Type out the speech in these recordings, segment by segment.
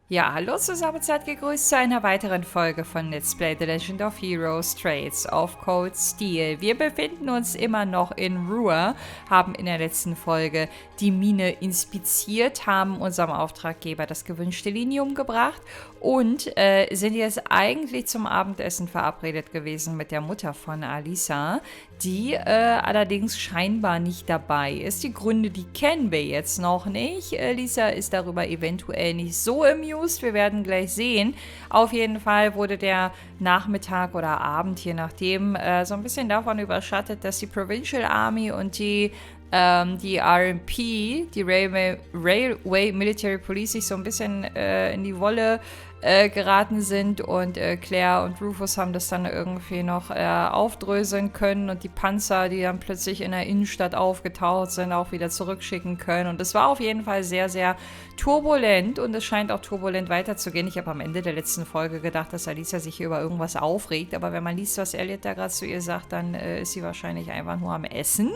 Ja, hallo zusammen, seid gegrüßt zu einer weiteren Folge von Let's Play The Legend of Heroes Trades of Cold Steel. Wir befinden uns immer noch in Ruhr, haben in der letzten Folge die Mine inspiziert, haben unserem Auftraggeber das gewünschte Linium gebracht und sind jetzt eigentlich zum Abendessen verabredet gewesen mit der Mutter von Alisa, die allerdings scheinbar nicht dabei ist. Die Gründe, die kennen wir jetzt noch nicht. Lisa ist darüber eventuell nicht so amused. Wir werden gleich sehen. Auf jeden Fall wurde der Nachmittag oder Abend, je nachdem, so ein bisschen davon überschattet, dass die Provincial Army und die RMP, die Railway Military Police, sich so ein bisschen in die Wolle geraten sind und Claire und Rufus haben das dann irgendwie noch aufdröseln können und die Panzer, die dann plötzlich in der Innenstadt aufgetaucht sind, auch wieder zurückschicken können. Und es war auf jeden Fall sehr, sehr turbulent und es scheint auch turbulent weiterzugehen. Ich habe am Ende der letzten Folge gedacht, dass Alisa sich hier über irgendwas aufregt, aber wenn man liest, was Elliot da gerade zu ihr sagt, dann ist sie wahrscheinlich einfach nur am Essen.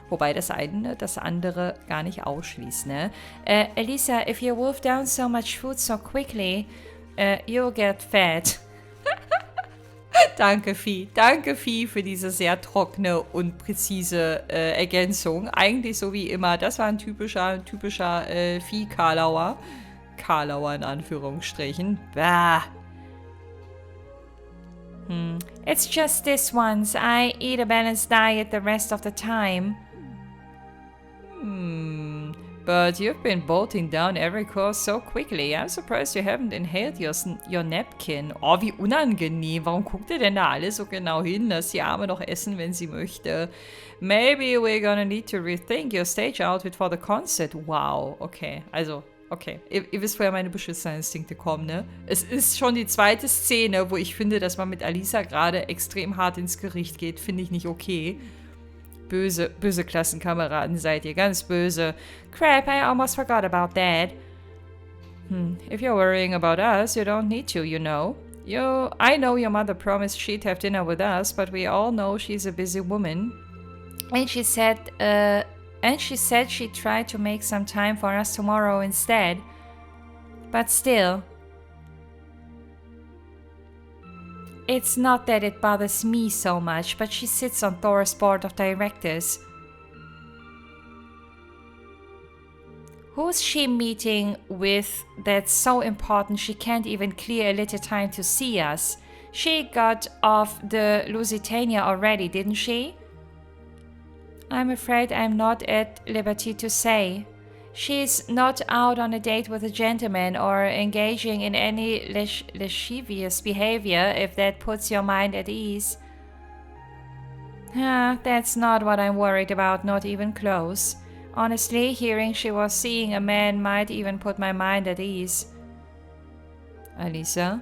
Wobei das eine das andere gar nicht ausschließt, ne? Alisa, if you wolf down so much food so quickly, you'll get fat. Danke, Vieh. Danke, Vieh, für diese sehr trockene und präzise Ergänzung. Eigentlich so wie immer. Das war ein typischer Vieh-Karlauer. Karlauer in Anführungsstrichen. Bah. It's just this once. I eat a balanced diet the rest of the time. But you've been bolting down every course so quickly. I'm surprised you haven't inhaled your napkin. Oh, wie unangenehm. Warum guckt ihr denn da alle so genau hin? Lass die Arme doch essen, wenn sie möchte. Maybe we're gonna need to rethink your stage outfit for the concert. Wow, okay. Also, okay. Ihr wisst, woher meine Beschützerinstinkte kommen, ne? Es ist schon die zweite Szene, wo ich finde, dass man mit Alisa gerade extrem hart ins Gericht geht. Finde ich nicht okay. Böse Klassenkameraden seid ihr, ganz böse. Crap, I almost forgot about that. If you're worrying about us, you don't need to, you know. I know your mother promised she'd have dinner with us, but we all know she's a busy woman. And she said she'd try to make some time for us tomorrow instead. But still. It's not that it bothers me so much, but she sits on Thor's board of directors. Who's she meeting with that's so important she can't even clear a little time to see us? She got off the Lusitania already, didn't she? I'm afraid I'm not at liberty to say. She's not out on a date with a gentleman or engaging in any lascivious behavior, if that puts your mind at ease. That's not what I'm worried about, not even close. Honestly, hearing she was seeing a man might even put my mind at ease. Alisa?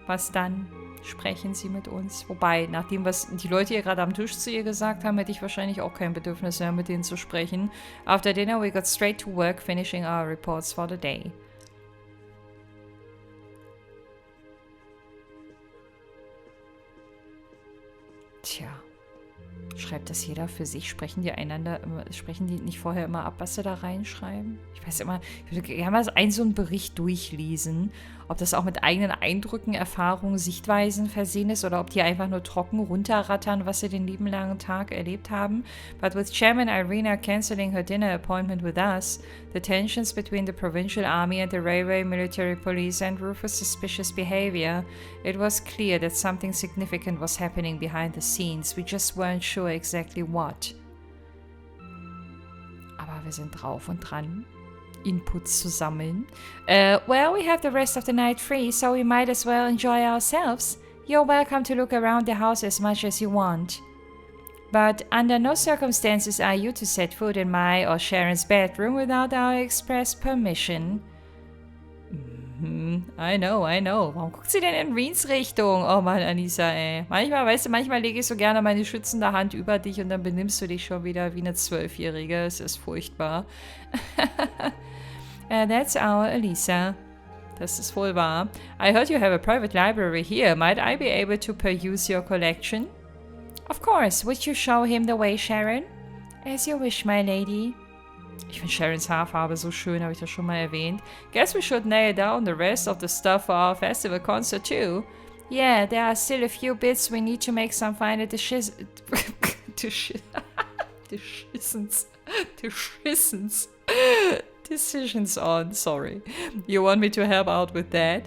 Was dann? Sprechen Sie mit uns. Wobei, nach dem, was die Leute hier gerade am Tisch zu ihr gesagt haben, hätte ich wahrscheinlich auch kein Bedürfnis mehr, mit denen zu sprechen. After dinner, we got straight to work, finishing our reports for the day. Tja. Schreibt das jeder für sich? Sprechen die nicht vorher immer ab, was sie da reinschreiben? Ich weiß immer, ich würde gerne mal so einen Bericht durchlesen, ob das auch mit eigenen Eindrücken, Erfahrungen, Sichtweisen versehen ist oder ob die einfach nur trocken runterrattern, was sie den lieben langen Tag erlebt haben. But with Chairman Irina cancelling her dinner appointment with us, the tensions between the provincial army and the railway military police and Rufus' suspicious behavior, it was clear that something significant was happening behind the scenes. We just weren't sure exactly what. Aber wir sind drauf und dran, Inputs zu sammeln. Well, we have the rest of the night free, so we might as well enjoy ourselves. You're welcome to look around the house as much as you want. But under no circumstances are you to set foot in my or Sharon's bedroom without our express permission. I know. Warum guckt sie denn in Reans Richtung? Oh Mann, Anissa, ey. Manchmal lege ich so gerne meine schützende Hand über dich und dann benimmst du dich schon wieder wie eine 12-Jährige. Es ist furchtbar. That's our Alisa. Das ist wohl wahr. I heard you have a private library here. Might I be able to peruse your collection? Of course. Would you show him the way, Sharon? As you wish, my lady. Ich finde Sharons Haarfarbe so schön, habe ich das schon mal erwähnt. Guess we should nail down the rest of the stuff for our festival concert too. Yeah, there are still a few bits we need to make some final decisions on. Sorry. You want me to help out with that?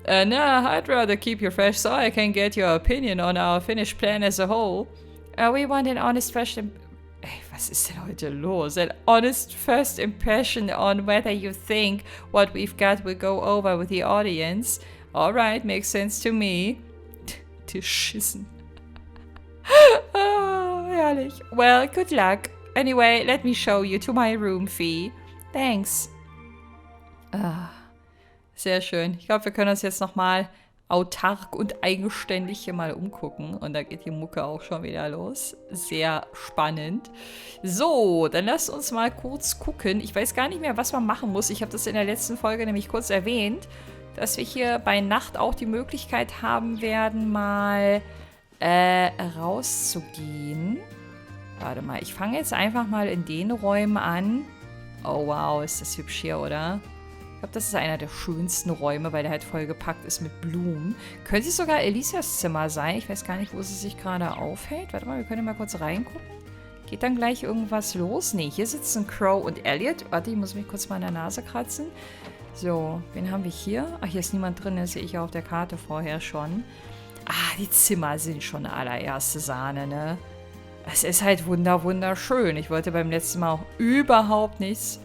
Nah, I'd rather keep you fresh so I can get your opinion on our finished plan as a whole. We want an honest first Ey, was ist denn heute los? An honest first impression on whether you think what we've got will go over with the audience. Alright, makes sense to me. Schissen. Oh, herrlich. Well, good luck. Anyway, let me show you to my room, Fee. Thanks. Ah, sehr schön. Ich glaube, wir können uns jetzt nochmal autark und eigenständig hier mal umgucken. Und da geht die Mucke auch schon wieder los. Sehr spannend. So, dann lasst uns mal kurz gucken. Ich weiß gar nicht mehr, was man machen muss. Ich habe das in der letzten Folge nämlich kurz erwähnt, dass wir hier bei Nacht auch die Möglichkeit haben werden, mal rauszugehen. Warte mal, ich fange jetzt einfach mal in den Räumen an. Oh wow, ist das hübsch hier, oder? Ich glaube, das ist einer der schönsten Räume, weil der halt vollgepackt ist mit Blumen. Könnte es sogar Elisas Zimmer sein? Ich weiß gar nicht, wo sie sich gerade aufhält. Warte mal, wir können mal kurz reingucken. Geht dann gleich irgendwas los? Nee, hier sitzen Crow und Elliot. Warte, ich muss mich kurz mal an der Nase kratzen. So, wen haben wir hier? Ach, hier ist niemand drin, das sehe ich ja auf der Karte vorher schon. Ah, die Zimmer sind schon allererste Sahne, ne? Es ist halt wunderschön. Ich wollte beim letzten Mal auch überhaupt nichts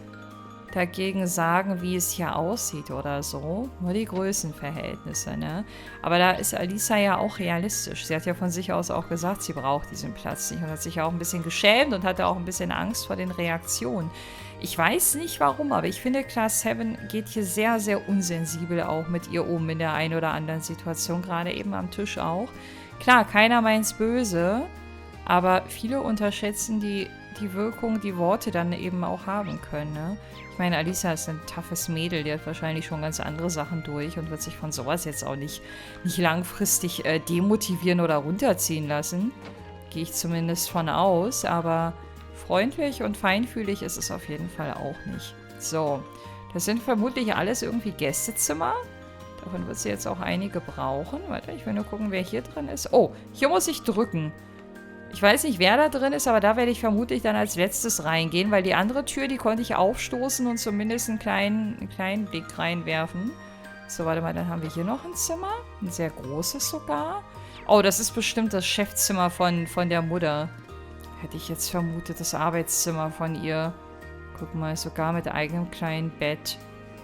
dagegen sagen, wie es hier aussieht oder so. Nur die Größenverhältnisse, ne? Aber da ist Alisa ja auch realistisch. Sie hat ja von sich aus auch gesagt, sie braucht diesen Platz nicht und hat sich ja auch ein bisschen geschämt und hatte auch ein bisschen Angst vor den Reaktionen. Ich weiß nicht warum, aber ich finde, Class 7 geht hier sehr, sehr unsensibel auch mit ihr um in der einen oder anderen Situation, gerade eben am Tisch auch. Klar, keiner meint's böse, aber viele unterschätzen die Wirkung, die Worte dann eben auch haben können, ne? Ich meine, Alisa ist ein toughes Mädel, die hat wahrscheinlich schon ganz andere Sachen durch und wird sich von sowas jetzt auch nicht langfristig demotivieren oder runterziehen lassen. Gehe ich zumindest von aus, aber freundlich und feinfühlig ist es auf jeden Fall auch nicht. So, das sind vermutlich alles irgendwie Gästezimmer. Davon wird sie jetzt auch einige brauchen. Warte, ich will nur gucken, wer hier drin ist. Oh, hier muss ich drücken. Ich weiß nicht, wer da drin ist, aber da werde ich vermutlich dann als letztes reingehen, weil die andere Tür, die konnte ich aufstoßen und zumindest einen kleinen Blick reinwerfen. So, warte mal, dann haben wir hier noch ein Zimmer. Ein sehr großes sogar. Oh, das ist bestimmt das Chefzimmer von der Mutter. Hätte ich jetzt vermutet, das Arbeitszimmer von ihr. Guck mal, sogar mit eigenem kleinen Bett.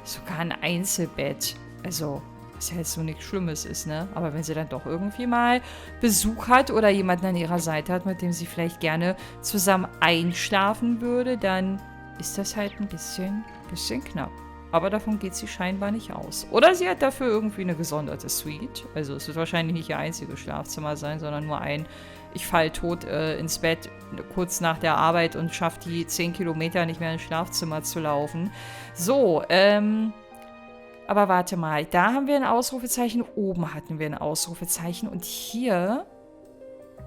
Sogar ein Einzelbett. Also, was ja jetzt so nichts Schlimmes ist, ne? Aber wenn sie dann doch irgendwie mal Besuch hat oder jemanden an ihrer Seite hat, mit dem sie vielleicht gerne zusammen einschlafen würde, dann ist das halt ein bisschen knapp. Aber davon geht sie scheinbar nicht aus. Oder sie hat dafür irgendwie eine gesonderte Suite. Also es wird wahrscheinlich nicht ihr einziges Schlafzimmer sein, sondern nur ein, ich fall tot ins Bett kurz nach der Arbeit und schaffe die 10 Kilometer nicht mehr ins Schlafzimmer zu laufen. So, aber warte mal, da haben wir ein Ausrufezeichen, oben hatten wir ein Ausrufezeichen und hier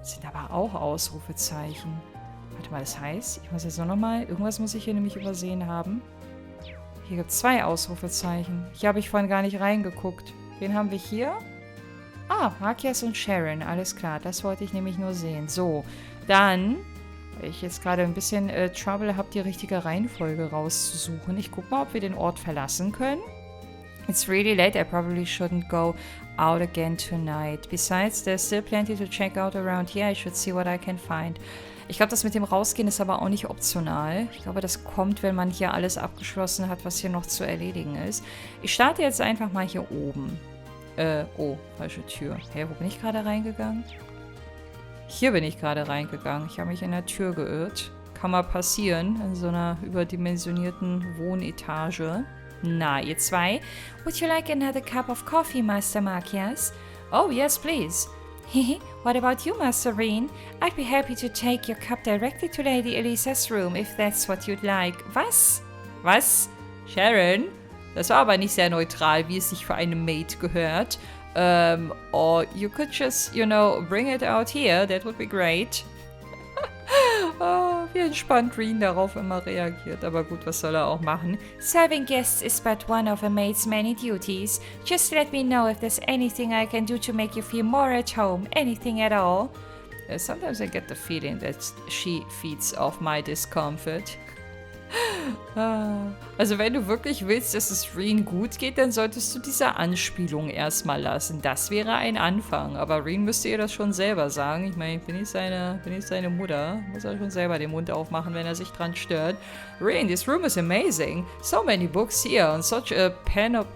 sind aber auch Ausrufezeichen. Warte mal, das heißt, ich muss jetzt nur nochmal, irgendwas muss ich hier nämlich übersehen haben. Hier gibt es 2 Ausrufezeichen. Hier habe ich vorhin gar nicht reingeguckt. Wen haben wir hier? Ah, Markias und Sharon, alles klar, das wollte ich nämlich nur sehen. So, dann, weil ich jetzt gerade ein bisschen Trouble habe, die richtige Reihenfolge rauszusuchen. Ich gucke mal, ob wir den Ort verlassen können. It's really late, I probably shouldn't go out again tonight. Besides, there's still plenty to check out around here. I should see what I can find. Ich glaube, das mit dem Rausgehen ist aber auch nicht optional. Ich glaube, das kommt, wenn man hier alles abgeschlossen hat, was hier noch zu erledigen ist. Ich starte jetzt einfach mal hier oben. Oh, falsche Tür. Hey, wo bin ich gerade reingegangen? Hier bin ich gerade reingegangen. Ich habe mich in der Tür geirrt. Kann mal passieren in so einer überdimensionierten Wohnetage. Na, ihr zwei. Would you like another cup of coffee, Master Markias? Oh, yes, please. What about you, Master Rean? I'd be happy to take your cup directly to Lady Elisa's room, if that's what you'd like. Was? Was? Sharon? Das war aber nicht sehr neutral, wie es sich für eine Maid gehört. Or you could just, you know, bring it out here. That would be great. Oh, Wie entspannt Rean darauf immer reagiert. Aber gut, was soll er auch machen? Serving guests is but one of a maid's many duties. Just let me know if there's anything I can do to make you feel more at home. Anything at all. Sometimes I get the feeling that she feeds off my discomfort. Also wenn du wirklich willst, dass es Rean gut geht, dann solltest du diese Anspielung erstmal lassen. Das wäre ein Anfang. Aber Rean müsste ihr das schon selber sagen. Ich meine, bin ich seine Mutter. Muss er schon selber den Mund aufmachen, wenn er sich dran stört. Rean, this room is amazing. So many books here on such a panoply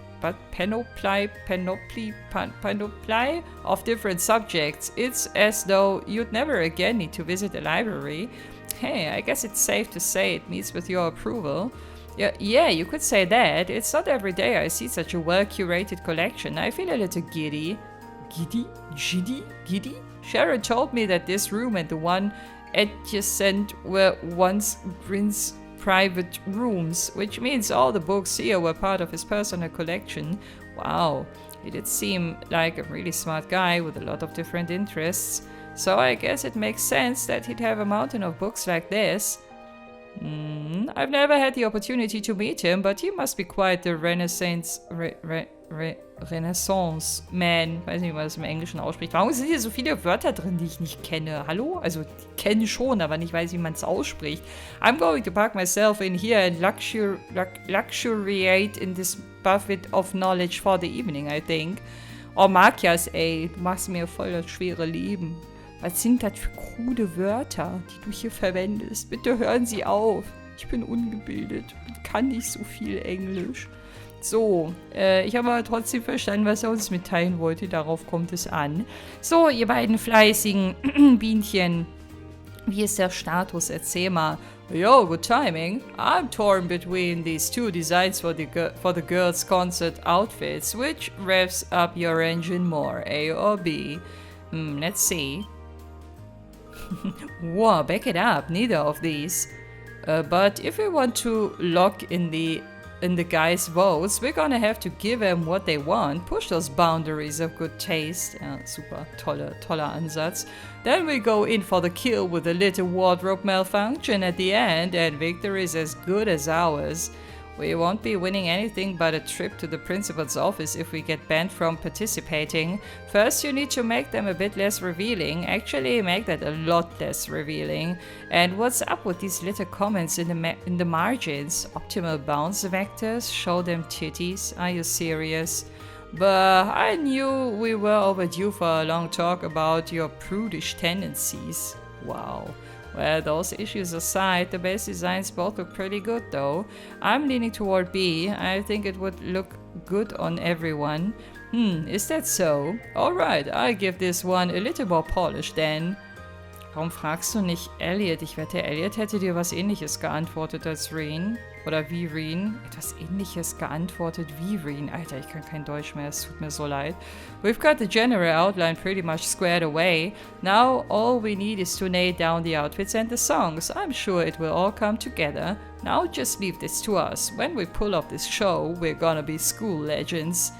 of different subjects. It's as though you'd never again need to visit a library. Hey, I guess it's safe to say it meets with your approval. Yeah, you could say that. It's not every day I see such a well-curated collection. I feel a little giddy. Giddy? Sharon told me that this room and the one adjacent were once Prince's private rooms, which means all the books here were part of his personal collection. Wow, he did seem like a really smart guy with a lot of different interests. So I guess it makes sense that he'd have a mountain of books like this. I've never had the opportunity to meet him, but he must be quite the Renaissance man. Ich weiß nicht, wie man das im Englischen ausspricht. Warum sind hier so viele Wörter drin, die ich nicht kenne? Hallo? Also, kenne schon, aber nicht weiß, wie man es ausspricht. I'm going to park myself in here and luxuriate in this buffet of knowledge for the evening, I think. Oh, Makias, ey, du machst mir voll das schwere Leben. Was sind das für krude Wörter, die du hier verwendest? Bitte hören Sie auf. Ich bin ungebildet und kann nicht so viel Englisch. So, ich habe aber trotzdem verstanden, was er uns mitteilen wollte. Darauf kommt es an. So, ihr beiden fleißigen Bienchen. Wie ist der Status? Erzähl mal. Yo, good timing. I'm torn between these two designs for the girls' concert outfits. Which revs up your engine more, A or B? Let's see. Whoa, back it up. Neither of these. But if we want to lock in the guys' votes, we're gonna have to give them what they want, push those boundaries of good taste. Ja, super, toller Ansatz. Then we go in for the kill with a little wardrobe malfunction at the end, and victory is as good as ours. We won't be winning anything but a trip to the principal's office if we get banned from participating. First, you need to make them a bit less revealing. Actually, make that a lot less revealing. And what's up with these little comments in the margins? Optimal bounce vectors? Show them titties? Are you serious? But I knew we were overdue for a long talk about your prudish tendencies. Wow. Well, those issues aside, the base designs both look pretty good though. I'm leaning toward B. I think it would look good on everyone. Is that so? Alright, I'll give this one a little more polish then. Warum fragst du nicht Elliot? Ich wette, Elliot hätte dir was Ähnliches geantwortet als Rean. Oder wie Rean. Etwas Ähnliches geantwortet wie Rean. Alter, ich kann kein Deutsch mehr, es tut mir so leid. We've got the general outline pretty much squared away. Now all we need is to nail down the outfits and the songs. I'm sure it will all come together. Now just leave this to us. When we pull off this show, we're gonna be school legends.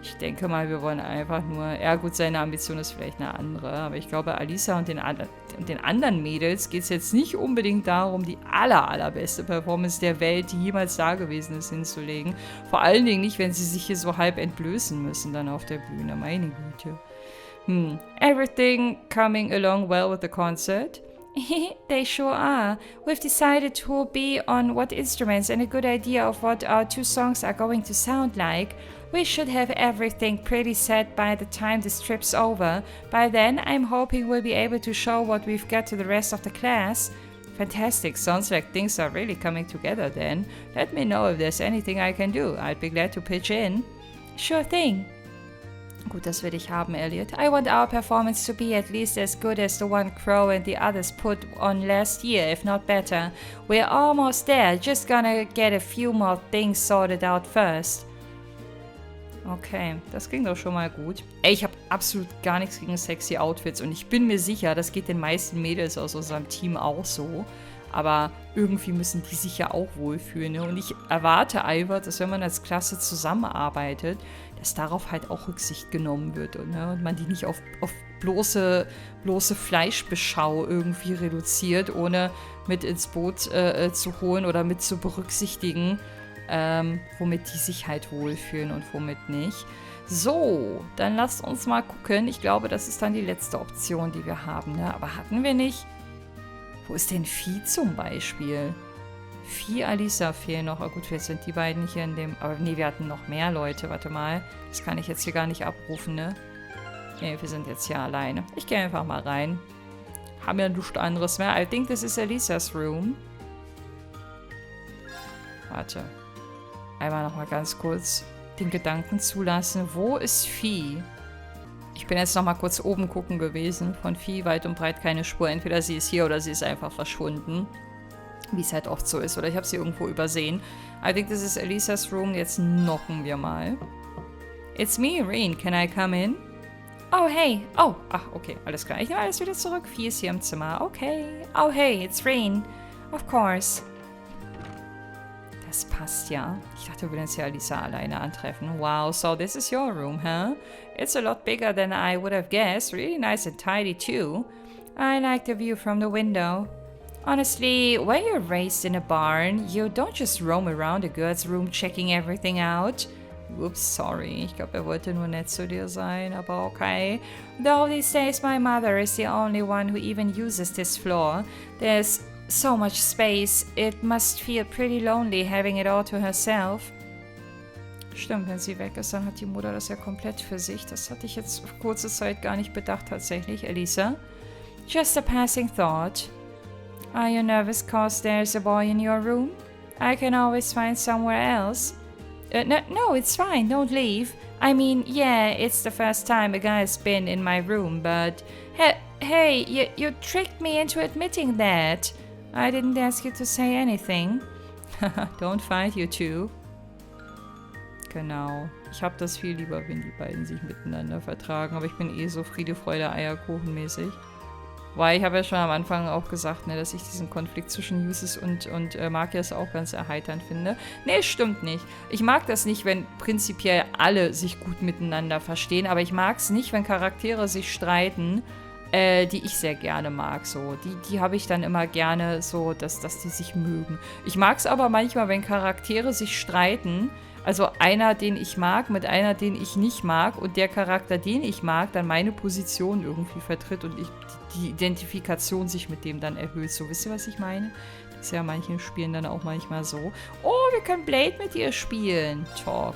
Ich denke mal, wir wollen einfach nur... Ja gut, seine Ambition ist vielleicht eine andere, aber ich glaube, Alisa und den anderen Mädels geht es jetzt nicht unbedingt darum, die allerbeste Performance der Welt, die jemals da gewesen ist, hinzulegen. Vor allen Dingen nicht, wenn sie sich hier so halb entblößen müssen dann auf der Bühne. Meine Güte. Everything coming along well with the concert? They sure are. We've decided who will be on what instruments and a good idea of what our two songs are going to sound like. We should have everything pretty set by the time this trip's over. By then, I'm hoping we'll be able to show what we've got to the rest of the class. Fantastic, sounds like things are really coming together then. Let me know if there's anything I can do. I'd be glad to pitch in. Sure thing. Gut, dass wir dich haben, Elliot. I want our performance to be at least as good as the one Crow and the others put on last year, if not better. We're almost there, just gonna get a few more things sorted out first. Okay, das ging doch schon mal gut. Ey, ich habe absolut gar nichts gegen sexy Outfits und ich bin mir sicher, das geht den meisten Mädels aus unserem Team auch so. Aber irgendwie müssen die sich ja auch wohlfühlen. Ne? Und ich erwarte einfach, dass wenn man als Klasse zusammenarbeitet, dass darauf halt auch Rücksicht genommen wird. Ne? Und man die nicht auf bloße Fleischbeschau irgendwie reduziert, ohne mit ins Boot zu holen oder mit zu berücksichtigen, womit die sich halt wohlfühlen und womit nicht. So, dann lasst uns mal gucken. Ich glaube, das ist dann die letzte Option, die wir haben. Ne? Aber hatten wir nicht... Wo ist denn Vieh zum Beispiel? Vieh, Alisa fehlen noch. Oh gut, jetzt sind die beiden hier in dem... Aber nee, wir hatten noch mehr Leute. Warte mal. Das kann ich jetzt hier gar nicht abrufen, ne? Nee, wir sind jetzt hier alleine. Ich gehe einfach mal rein. Haben ja nichts anderes mehr. I think this is Alisas room. Warte. Einmal nochmal ganz kurz den Gedanken zulassen. Wo ist Vieh? Ich bin jetzt nochmal kurz oben gucken gewesen. Von Vieh weit und breit keine Spur. Entweder sie ist hier oder sie ist einfach verschwunden. Wie es halt oft so ist. Oder ich habe sie irgendwo übersehen. I think this is Alisas room. Jetzt knocken wir mal. It's me, Rean. Can I come in? Oh, hey. Oh, ach, okay. Alles klar. Ich nehme alles wieder zurück. Vieh ist hier im Zimmer. Okay. Oh, hey. It's Rean. Of course. Das passt ja. Ich dachte, wir würden jetzt hier Alisa alleine antreffen. Wow, so this is your room, huh? It's a lot bigger than I would have guessed. Really nice and tidy, too. I like the view from the window. Honestly, when you're raised in a barn, you don't just roam around a girl's room checking everything out. Oops, sorry. Ich glaube, er wollte nur nett zu dir sein, aber okay. Though these days my mother is the only one who even uses this floor. There's so much space, it must feel pretty lonely having it all to herself. Stimmt, wenn sie weg ist, dann hat die Mutter das ja komplett für sich. Das hatte ich jetzt auf kurze Zeit gar nicht bedacht tatsächlich, Alisa. Just a passing thought. Are you nervous cause there's a boy in your room? I can always find somewhere else. No, it's fine, don't leave. I mean, yeah, it's the first time a guy's been in my room, but... Hey, you tricked me into admitting that. I didn't ask you to say anything. Don't fight, you two. Genau. Ich hab das viel lieber, wenn die beiden sich miteinander vertragen. Aber ich bin eh so Friede, Freude, Eierkuchen mäßig. Weil ich habe ja schon am Anfang auch gesagt, ne, dass ich diesen Konflikt zwischen Jusis und Makias auch ganz erheiternd finde. Nee, stimmt nicht. Ich mag das nicht, wenn prinzipiell alle sich gut miteinander verstehen. Aber ich mag es nicht, wenn Charaktere sich streiten, die ich sehr gerne mag. So. Die habe ich dann immer gerne so, dass die sich mögen. Ich mag es aber manchmal, wenn Charaktere sich streiten, also einer, den ich mag, mit einer, den ich nicht mag und der Charakter, den ich mag, dann meine Position irgendwie vertritt und die Identifikation sich mit dem dann erhöht. So, wisst ihr, was ich meine? Das ist ja in manchen Spielen dann auch manchmal so. Oh, wir können Blade mit ihr spielen. Talk.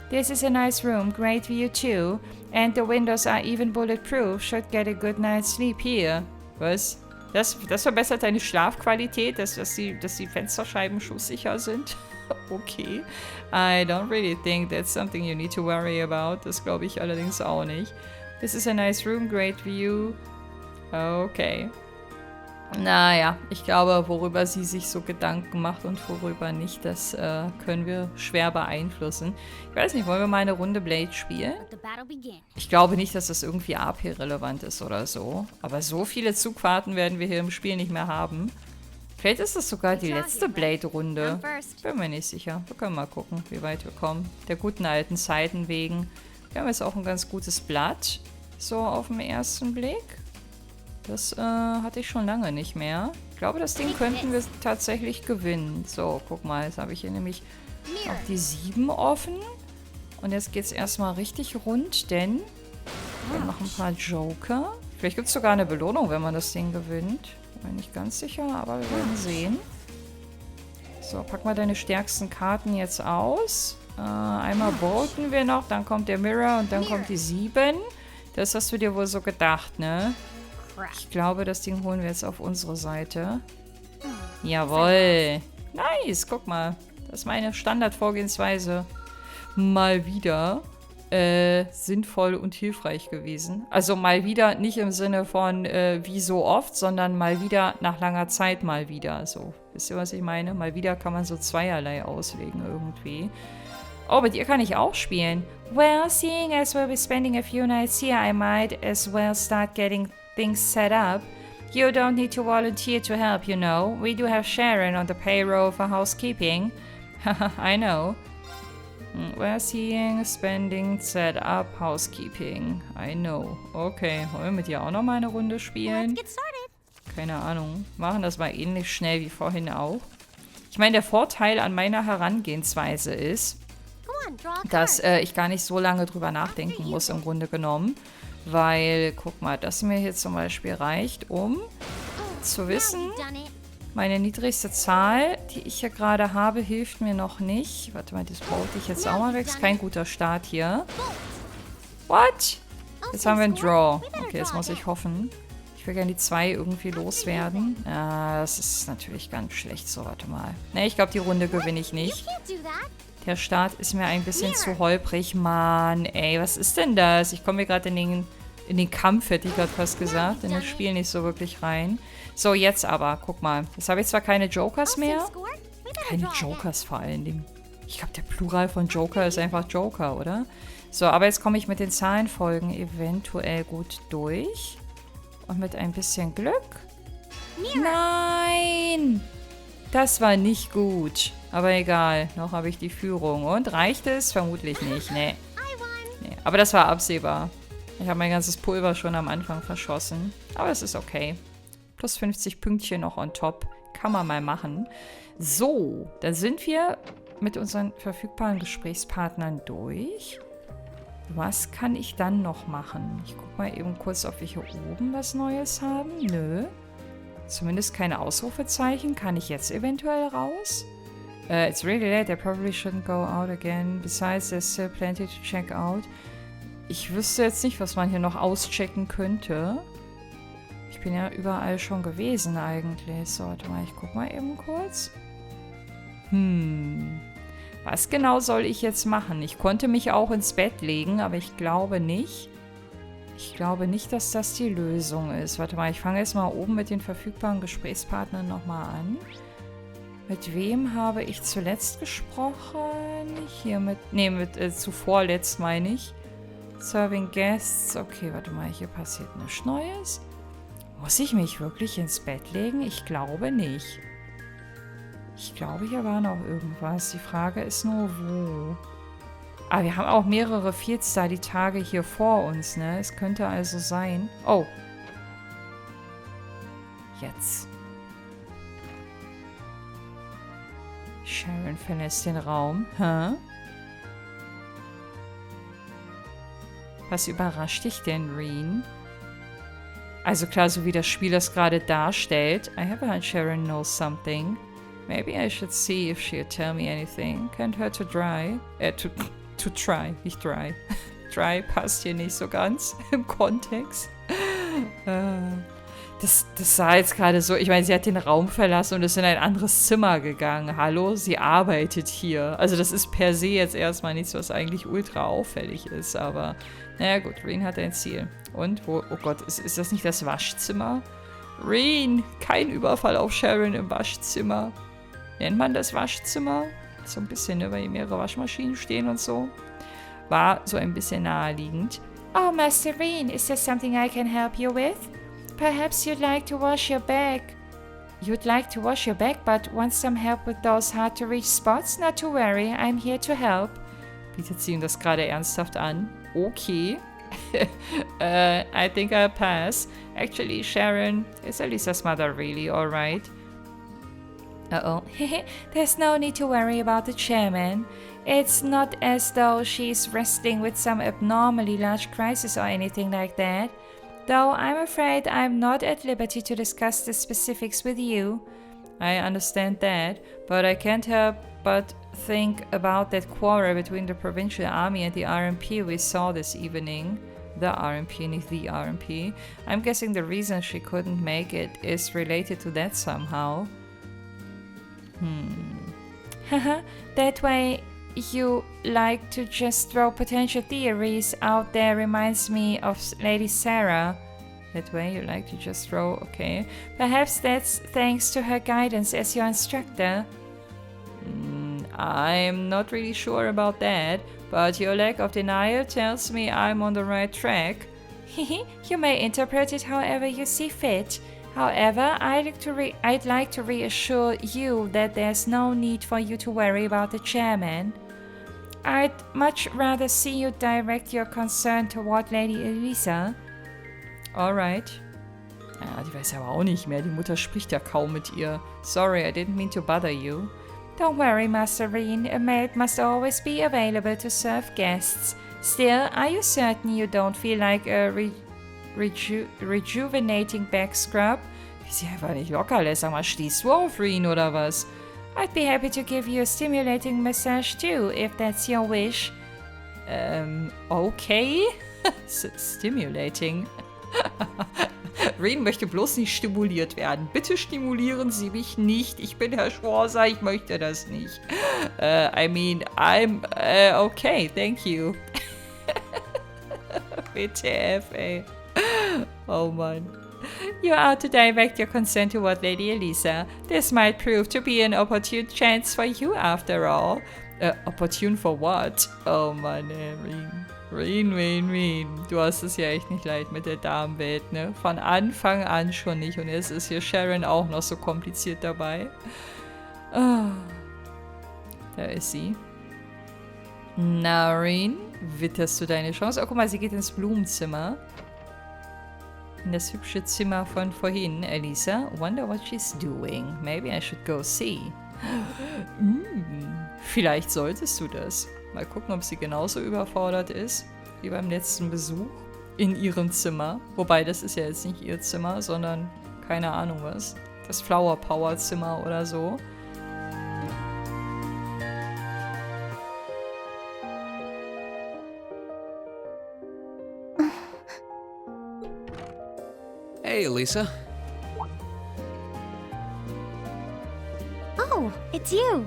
This is a nice room, great view too. And the windows are even bulletproof. Should get a good night's sleep here. Was? Das verbessert deine Schlafqualität, dass die Fensterscheiben schusssicher sind? Okay. I don't really think that's something you need to worry about. Das glaube ich allerdings auch nicht. This is a nice room, great view. Okay. Naja, ich glaube, worüber sie sich so Gedanken macht und worüber nicht, das können wir schwer beeinflussen. Ich weiß nicht, wollen wir mal eine Runde Blade spielen? Ich glaube nicht, dass das irgendwie AP-relevant ist oder so. Aber so viele Zugfahrten werden wir hier im Spiel nicht mehr haben. Vielleicht ist das sogar die letzte Blade-Runde. Bin mir nicht sicher. Wir können mal gucken, wie weit wir kommen. Der guten alten Zeiten wegen. Wir haben jetzt auch ein ganz gutes Blatt. So auf den ersten Blick. Das hatte ich schon lange nicht mehr. Ich glaube, das Ding könnten wir tatsächlich gewinnen. So, guck mal, jetzt habe ich hier nämlich auch die 7 offen. Und jetzt geht es erstmal richtig rund, denn wir haben noch ein paar Joker. Vielleicht gibt es sogar eine Belohnung, wenn man das Ding gewinnt. Bin nicht ganz sicher, aber wir werden sehen. So, pack mal deine stärksten Karten jetzt aus. Einmal voten wir noch, dann kommt der Mirror und dann kommt die 7. Das hast du dir wohl so gedacht, ne? Ich glaube, das Ding holen wir jetzt auf unsere Seite. Jawohl. Nice, guck mal. Das ist meine Standardvorgehensweise. Mal wieder sinnvoll und hilfreich gewesen. Also mal wieder nicht im Sinne von wie so oft, sondern mal wieder nach langer Zeit mal wieder. So, wisst ihr, was ich meine? Mal wieder kann man so zweierlei auslegen irgendwie. Oh, mit ihr kann ich auch spielen. Well, seeing as we'll be spending a few nights here, I might as well start getting things set up. You don't need to volunteer to help, you know. We do have Sharon on the payroll for housekeeping. I know. We're seeing, spending, set up, housekeeping. I know. Okay, wollen wir mit dir auch noch mal eine Runde spielen? Keine Ahnung. Machen das mal ähnlich schnell wie vorhin auch. Ich meine, der Vorteil an meiner Herangehensweise ist, dass ich gar nicht so lange drüber nachdenken muss, im Grunde genommen. Weil, guck mal, das mir hier zum Beispiel reicht, um zu wissen, meine niedrigste Zahl, die ich hier gerade habe, hilft mir noch nicht. Warte mal, das brauche ich jetzt auch mal weg. Ist kein guter Start hier. What? Jetzt haben wir einen Draw. Okay, jetzt muss ich hoffen. Ich will gerne die 2 irgendwie loswerden. Das ist natürlich ganz schlecht. So, warte mal. Ne, ich glaube, die Runde gewinne ich nicht. Der Start ist mir ein bisschen zu holprig. Mann, ey, was ist denn das? Ich komme hier gerade in den Kampf, hätte ich gerade fast gesagt. In das Spiel nicht so wirklich rein. So, jetzt aber. Guck mal. Jetzt habe ich zwar keine Jokers mehr. Keine Jokers vor allen Dingen. Ich glaube, der Plural von Joker ist einfach Joker, oder? So, aber jetzt komme ich mit den Zahlenfolgen eventuell gut durch. Und mit ein bisschen Glück. Nein! Das war nicht gut. Aber egal, noch habe ich die Führung. Und reicht es? Vermutlich nicht. Nee. Aber das war absehbar. Ich habe mein ganzes Pulver schon am Anfang verschossen. Aber es ist okay. Plus 50 Pünktchen noch on top. Kann man mal machen. So, dann sind wir mit unseren verfügbaren Gesprächspartnern durch. Was kann ich dann noch machen? Ich gucke mal eben kurz, ob wir hier oben was Neues haben. Nö. Zumindest keine Ausrufezeichen. Kann ich jetzt eventuell raus? It's really late. I probably shouldn't go out again. Besides, there's still plenty to check out. Ich wüsste jetzt nicht, was man hier noch auschecken könnte. Ich bin ja überall schon gewesen eigentlich. So, warte mal, ich guck mal eben kurz. Was genau soll ich jetzt machen? Ich konnte mich auch ins Bett legen, aber ich glaube nicht. Ich glaube nicht, dass das die Lösung ist. Warte mal, ich fange jetzt mal oben mit den verfügbaren Gesprächspartnern nochmal an. Mit wem habe ich zuletzt gesprochen? Hier mit, zuvor letzt meine ich. Serving Guests. Okay, warte mal, hier passiert nichts Neues. Muss ich mich wirklich ins Bett legen? Ich glaube nicht. Ich glaube, hier war noch irgendwas. Die Frage ist nur, wo. Ah, wir haben auch mehrere Fields da die Tage hier vor uns, ne? Es könnte also sein. Oh. Jetzt. Sharon verlässt den Raum. Hä? Was überrascht dich denn, Rean? Also klar, so wie das Spiel das gerade darstellt. I have heard Sharon knows something. Maybe I should see if she'll tell me anything. Can't hurt to try. To try, nicht try. Try passt hier nicht so ganz im Kontext. Das sah jetzt gerade so, ich meine, sie hat den Raum verlassen und ist in ein anderes Zimmer gegangen. Hallo, sie arbeitet hier. Also das ist per se jetzt erstmal nichts, was eigentlich ultra auffällig ist, aber naja gut, Rean hat ein Ziel. Und, wo, oh Gott, ist das nicht das Waschzimmer? Rean, kein Überfall auf Sharon im Waschzimmer. Nennt man das Waschzimmer? So ein bisschen, ne, weil hier mehrere Waschmaschinen stehen und so. War so ein bisschen naheliegend. Oh, Master Rean, is there something I can help you with? Perhaps you'd like to wash your bag. You'd like to wash your bag, but want some help with those hard-to-reach spots? Not to worry, I'm here to help. Bietet sie ihm das gerade ernsthaft an? Okay. I think I'll pass. Actually, Sharon, is Elisa's mother really alright? Uh-oh. There's no need to worry about the chairman. It's not as though she's wrestling with some abnormally large crisis or anything like that. Though I'm afraid I'm not at liberty to discuss the specifics with you. I understand that, but I can't help but think about that quarrel between the provincial army and the RMP we saw this evening. The RMP, not the RMP. I'm guessing the reason she couldn't make it is related to that somehow. Haha, that way you like to just throw potential theories out there reminds me of Lady Sarah. That way you like to just throw, okay. Perhaps that's thanks to her guidance as your instructor. I'm not really sure about that, but your lack of denial tells me I'm on the right track. You may interpret it however you see fit. However, I'd like to reassure you that there's no need for you to worry about the chairman. I'd much rather see you direct your concern toward Lady Elisa. Alright. Ja, die weiß aber auch nicht mehr. Die Mutter spricht ja kaum mit ihr. Sorry, I didn't mean to bother you. Don't worry, Master Rean. A maid must always be available to serve guests. Still, are you certain you don't feel like a rejuvenating back scrub? Wie sie einfach nicht locker lässt. Sag mal, stehst du auf Rean oder was? I'd be happy to give you a stimulating massage too, if that's your wish. Okay. Stimulating. Rean möchte bloß nicht stimuliert werden. Bitte stimulieren Sie mich nicht. Ich bin Herr Schwarzer, ich möchte das nicht. I'm okay, thank you. WTF, ey. Oh Mann. You are to direct your concern toward Lady Elisa. This might prove to be an opportune chance for you after all. Opportune for what? Oh Mann, ey, Rean. Du hast es ja echt nicht leicht mit der Damenwelt, ne? Von Anfang an schon nicht. Und jetzt ist hier Sharon auch noch so kompliziert dabei. Oh. Da ist sie. Na, Rean, witterst du deine Chance? Oh, guck mal, sie geht ins Blumenzimmer. In das hübsche Zimmer von vorhin. Elisa, wonder what she's doing. Maybe I should go see. Vielleicht solltest du das. Mal gucken, ob sie genauso überfordert ist wie beim letzten Besuch in ihrem Zimmer. Wobei, das ist ja jetzt nicht ihr Zimmer, sondern keine Ahnung was. Das Flower Power Zimmer oder so. Hey, Elisa. Oh, it's you.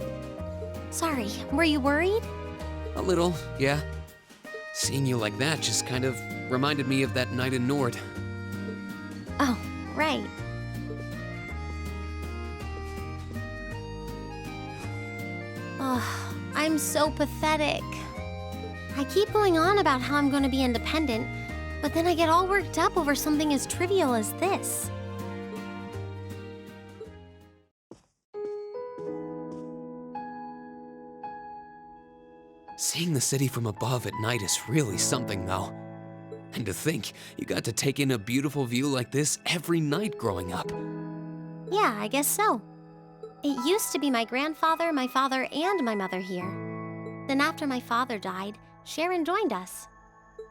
Sorry, were you worried? A little, yeah. Seeing you like that just kind of reminded me of that night in Nord. Oh, right. Oh, I'm so pathetic. I keep going on about how I'm going to be independent, but then I get all worked up over something as trivial as this. Seeing the city from above at night is really something, though. And to think, you got to take in a beautiful view like this every night growing up. Yeah, I guess so. It used to be my grandfather, my father, and my mother here. Then after my father died, Sharon joined us.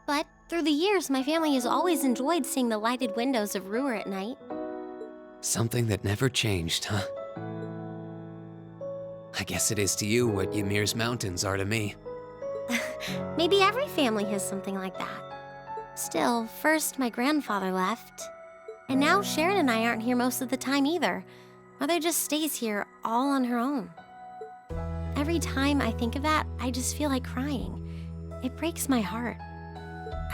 But through the years, my family has always enjoyed seeing the lighted windows of Ruhr at night. Something that never changed, huh? I guess it is to you what Ymir's mountains are to me. Maybe every family has something like that. Still, first my grandfather left. And now Sharon and I aren't here most of the time either. Mother just stays here all on her own. Every time I think of that, I just feel like crying. It breaks my heart.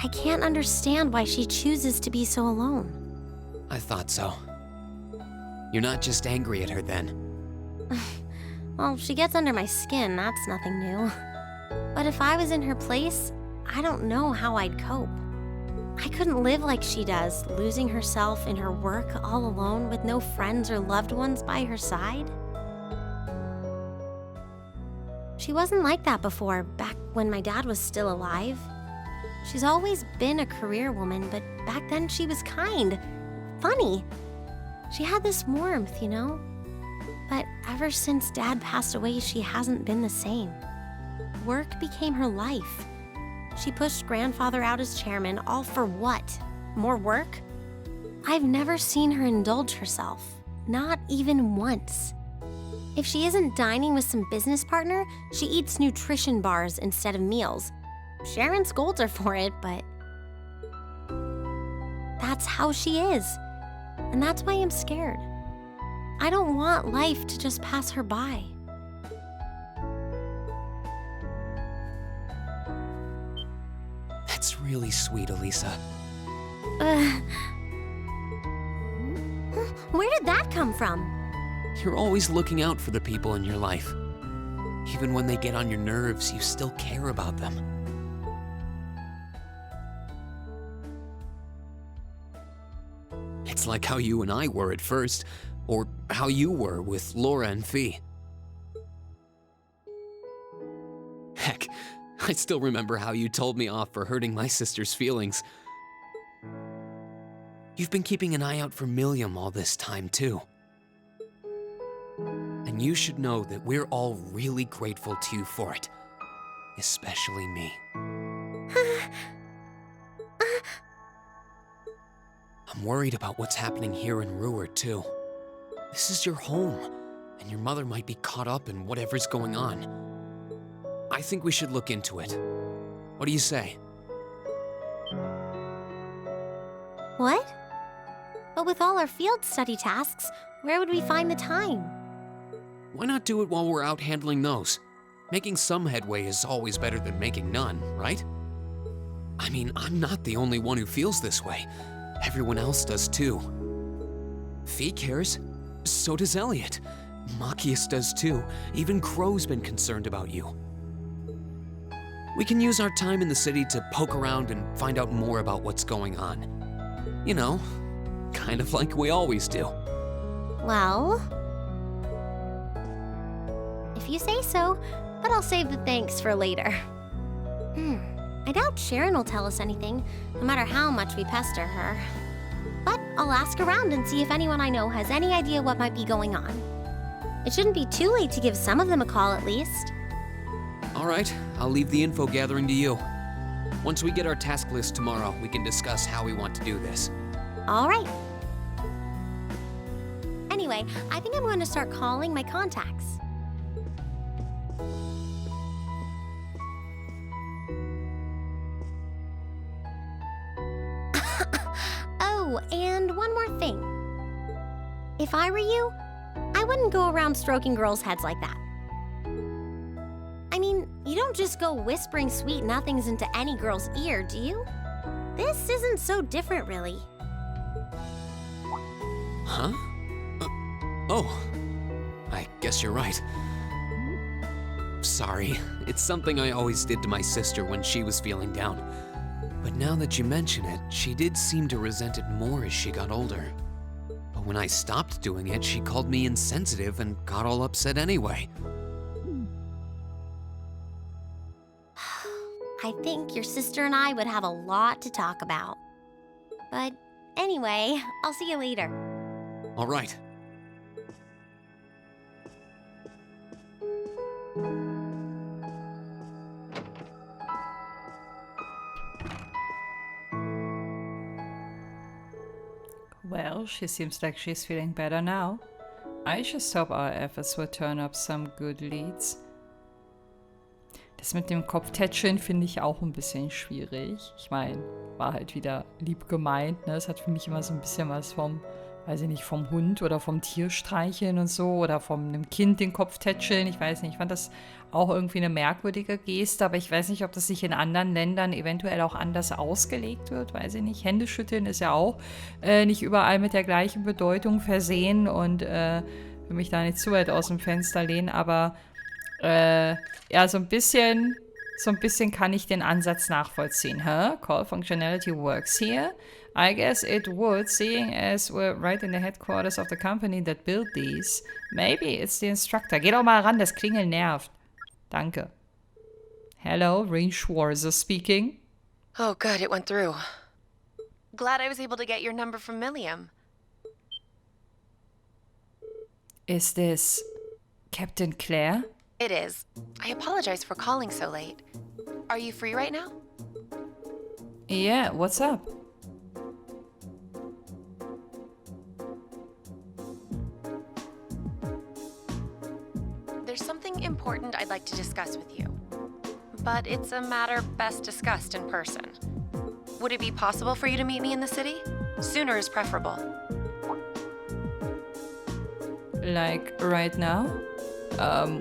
I can't understand why she chooses to be so alone. I thought so. You're not just angry at her then. Well, she gets under my skin, that's nothing new. But if I was in her place, I don't know how I'd cope. I couldn't live like she does, losing herself in her work all alone with no friends or loved ones by her side. She wasn't like that before, back when my dad was still alive. She's always been a career woman, but back then she was kind, funny. She had this warmth, you know? But ever since Dad passed away, she hasn't been the same. Work became her life. She pushed Grandfather out as chairman, all for what? More work? I've never seen her indulge herself, not even once. If she isn't dining with some business partner, she eats nutrition bars instead of meals. Sharon scolds her for it, but that's how she is. And that's why I'm scared. I don't want life to just pass her by. That's really sweet, Elisa. Where did that come from? You're always looking out for the people in your life. Even when they get on your nerves, you still care about them. It's like how you and I were at first, or how you were with Laura and Fee. Heck, I still remember how you told me off for hurting my sister's feelings. You've been keeping an eye out for Milliam all this time, too. And you should know that we're all really grateful to you for it. Especially me. I'm worried about what's happening here in Ruhr, too. This is your home, and your mother might be caught up in whatever's going on. I think we should look into it. What do you say? What? But with all our field study tasks, where would we find the time? Why not do it while we're out handling those? Making some headway is always better than making none, right? I mean, I'm not the only one who feels this way. Everyone else does too. Fee cares. So does Elliot. Machias does too. Even Crow's been concerned about you. We can use our time in the city to poke around and find out more about what's going on. You know, kind of like we always do. Well, if you say so, but I'll save the thanks for later. I doubt Sharon will tell us anything, no matter how much we pester her. But I'll ask around and see if anyone I know has any idea what might be going on. It shouldn't be too late to give some of them a call at least. All right, I'll leave the info gathering to you. Once we get our task list tomorrow, we can discuss how we want to do this. All right. Anyway, I think I'm going to start calling my contacts. Oh, and one more thing. If I were you, I wouldn't go around stroking girls' heads like that. I mean, you don't just go whispering sweet nothings into any girl's ear, do you? This isn't so different, really. Huh? Oh, I guess you're right. Sorry, it's something I always did to my sister when she was feeling down. But now that you mention it, she did seem to resent it more as she got older. But when I stopped doing it, she called me insensitive and got all upset anyway. I think your sister and I would have a lot to talk about. But anyway, I'll see you later. All right. Well, she seems like she's feeling better now. I just hope our efforts will turn up some good leads. Das mit dem Kopftätscheln finde ich auch ein bisschen schwierig. Ich meine, war halt wieder lieb gemeint, ne? Es hat für mich immer so ein bisschen was vom, weiß ich nicht, vom Hund oder vom Tier streicheln und so oder vom einem Kind den Kopf tätscheln. Ich weiß nicht, ich fand das auch irgendwie eine merkwürdige Geste, aber ich weiß nicht, ob das sich in anderen Ländern eventuell auch anders ausgelegt wird, weiß ich nicht. Händeschütteln ist ja auch nicht überall mit der gleichen Bedeutung versehen und will mich da nicht zu weit aus dem Fenster lehnen, aber ja, so ein bisschen kann ich den Ansatz nachvollziehen. Huh? Call functionality works here? I guess it would, seeing as we're right in the headquarters of the company that built these. Maybe it's the instructor. Geh doch mal ran, das Klingeln nervt. Danke. Hello, Rean Schwarzer speaking. Oh, good, it went through. Glad I was able to get your number from Milliam. Is this Captain Claire? It is. I apologize for calling so late. Are you free right now? Yeah, what's up? There's something important I'd like to discuss with you. But it's a matter best discussed in person. Would it be possible for you to meet me in the city? Sooner is preferable. Like right now?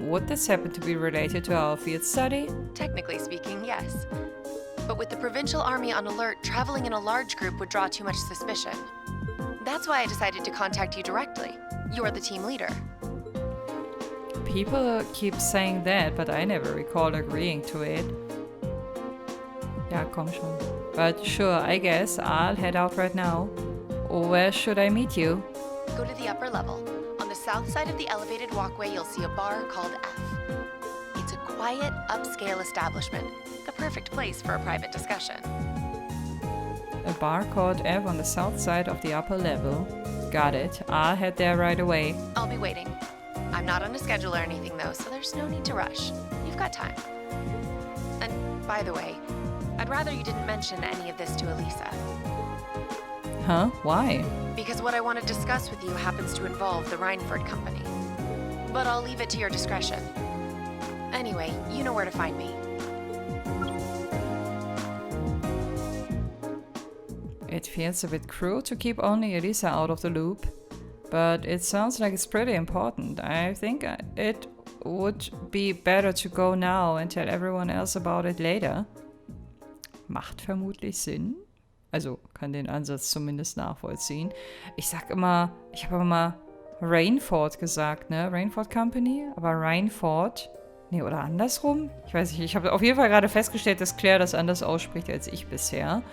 Would this happen to be related to our field study? Technically speaking, yes. But with the provincial army on alert, traveling in a large group would draw too much suspicion. That's why I decided to contact you directly. You're the team leader. People keep saying that, but I never recall agreeing to it. Ja, komm schon. But sure, I guess I'll head out right now. where should I meet you? Go to the upper level. On the south side of the elevated walkway, you'll see a bar called F. It's a quiet, upscale establishment. The perfect place for a private discussion. A bar called F on the south side of the upper level. Got it. I'll head there right away. I'll be waiting. I'm not on a schedule or anything though, so there's no need to rush. You've got time. And by the way, I'd rather you didn't mention any of this to Elisa. Huh? Why? Because what I want to discuss with you happens to involve the Reinford Company. But I'll leave it to your discretion. Anyway, you know where to find me. It feels a bit cruel to keep only Elisa out of the loop, but it sounds like it's pretty important. I think it would be better to go now and tell everyone else about it later. Macht vermutlich Sinn. Also kann den Ansatz zumindest nachvollziehen. Ich habe immer Rainford gesagt, ne? Rainford Company, aber Reinford. Nee, oder andersrum? Ich weiß nicht. Ich habe auf jeden Fall gerade festgestellt, dass Claire das anders ausspricht als ich bisher.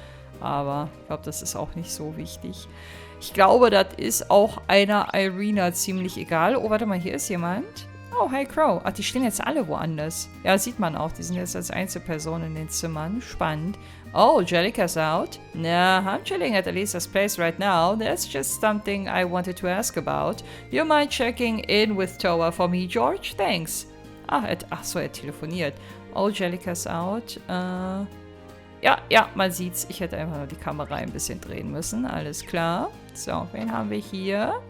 Aber ich glaube, das ist auch nicht so wichtig. Ich glaube, das ist auch einer Irina ziemlich egal. Oh, warte mal, hier ist jemand. Oh, hi Crow. Ach, die stehen jetzt alle woanders. Ja, sieht man auch. Die sind jetzt als Einzelperson in den Zimmern. Spannend. Oh, Jellica's out. Nah, I'm chilling at Elisa's place right now. That's just something I wanted to ask about. You mind checking in with Toa for me, George? Thanks. Ach so, er telefoniert. Oh, Jellica's out. Ja, man sieht's. Ich hätte einfach nur die Kamera ein bisschen drehen müssen. Alles klar. So, wen haben wir hier?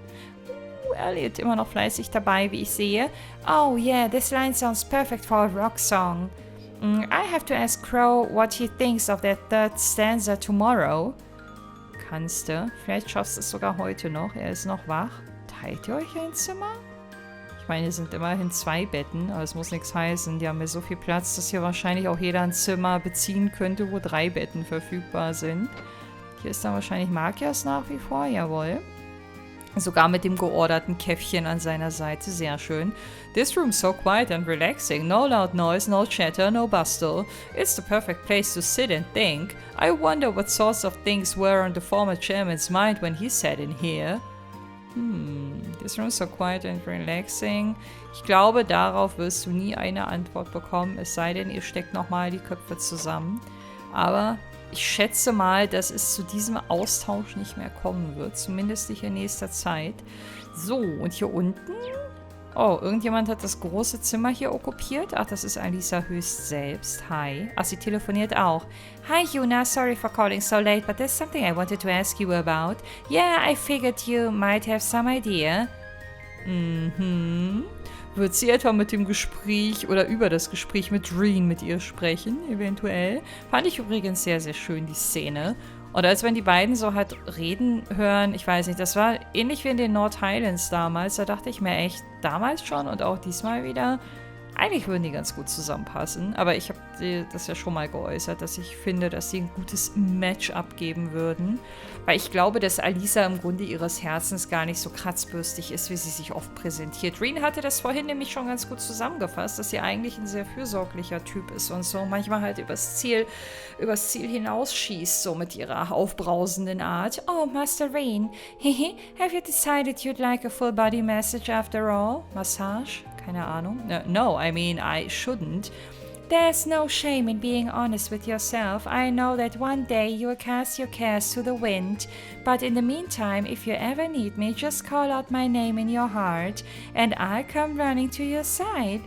Elliot immer noch fleißig dabei, wie ich sehe. Oh yeah, this line sounds perfect for a rock song. I have to ask Crow what he thinks of that third stanza tomorrow. Kannst du. Vielleicht schaffst du es sogar heute noch. Er ist noch wach. Teilt ihr euch ein Zimmer? Ich meine, es sind immerhin 2 Betten, aber es muss nichts heißen. Die haben ja so viel Platz, dass hier wahrscheinlich auch jeder ein Zimmer beziehen könnte, wo 3 Betten verfügbar sind. Hier ist dann wahrscheinlich Magias nach wie vor, jawohl. Sogar mit dem georderten Käffchen an seiner Seite, sehr schön. This room's so quiet and relaxing. No loud noise, no chatter, no bustle. It's the perfect place to sit and think. I wonder what sorts of things were on the former chairman's mind when he sat in here. This room is so quiet and relaxing. Ich glaube, darauf wirst du nie eine Antwort bekommen, es sei denn, ihr steckt nochmal die Köpfe zusammen. Aber ich schätze mal, dass es zu diesem Austausch nicht mehr kommen wird, zumindest nicht in nächster Zeit. So, und hier unten? Oh, irgendjemand hat das große Zimmer hier okkupiert. Ach, das ist Alisa höchst selbst. Hi. Ach, sie telefoniert auch. Hi, Yuna. Sorry for calling so late, but there's something I wanted to ask you about. Yeah, I figured you might have some idea. Wird sie etwa mit dem Gespräch oder über das Gespräch mit Rean mit ihr sprechen, eventuell? Fand ich übrigens sehr, sehr schön, die Szene. Oder als wenn die beiden so halt reden hören, ich weiß nicht, das war ähnlich wie in den North Highlands damals. Da dachte ich mir echt, damals schon und auch diesmal wieder, eigentlich würden die ganz gut zusammenpassen. Aber ich habe das ja schon mal geäußert, dass ich finde, dass sie ein gutes Match abgeben würden. Weil ich glaube, dass Alisa im Grunde ihres Herzens gar nicht so kratzbürstig ist, wie sie sich oft präsentiert. Rean hatte das vorhin nämlich schon ganz gut zusammengefasst, dass sie eigentlich ein sehr fürsorglicher Typ ist und so manchmal halt übers Ziel hinausschießt, so mit ihrer aufbrausenden Art. Oh, Master Rean, have you decided you'd like a full body massage after all? Massage? Keine Ahnung. No, I mean, I shouldn't. There's no shame in being honest with yourself. I know that one day you'll cast your cares to the wind. But in the meantime, if you ever need me, just call out my name in your heart and I'll come running to your side.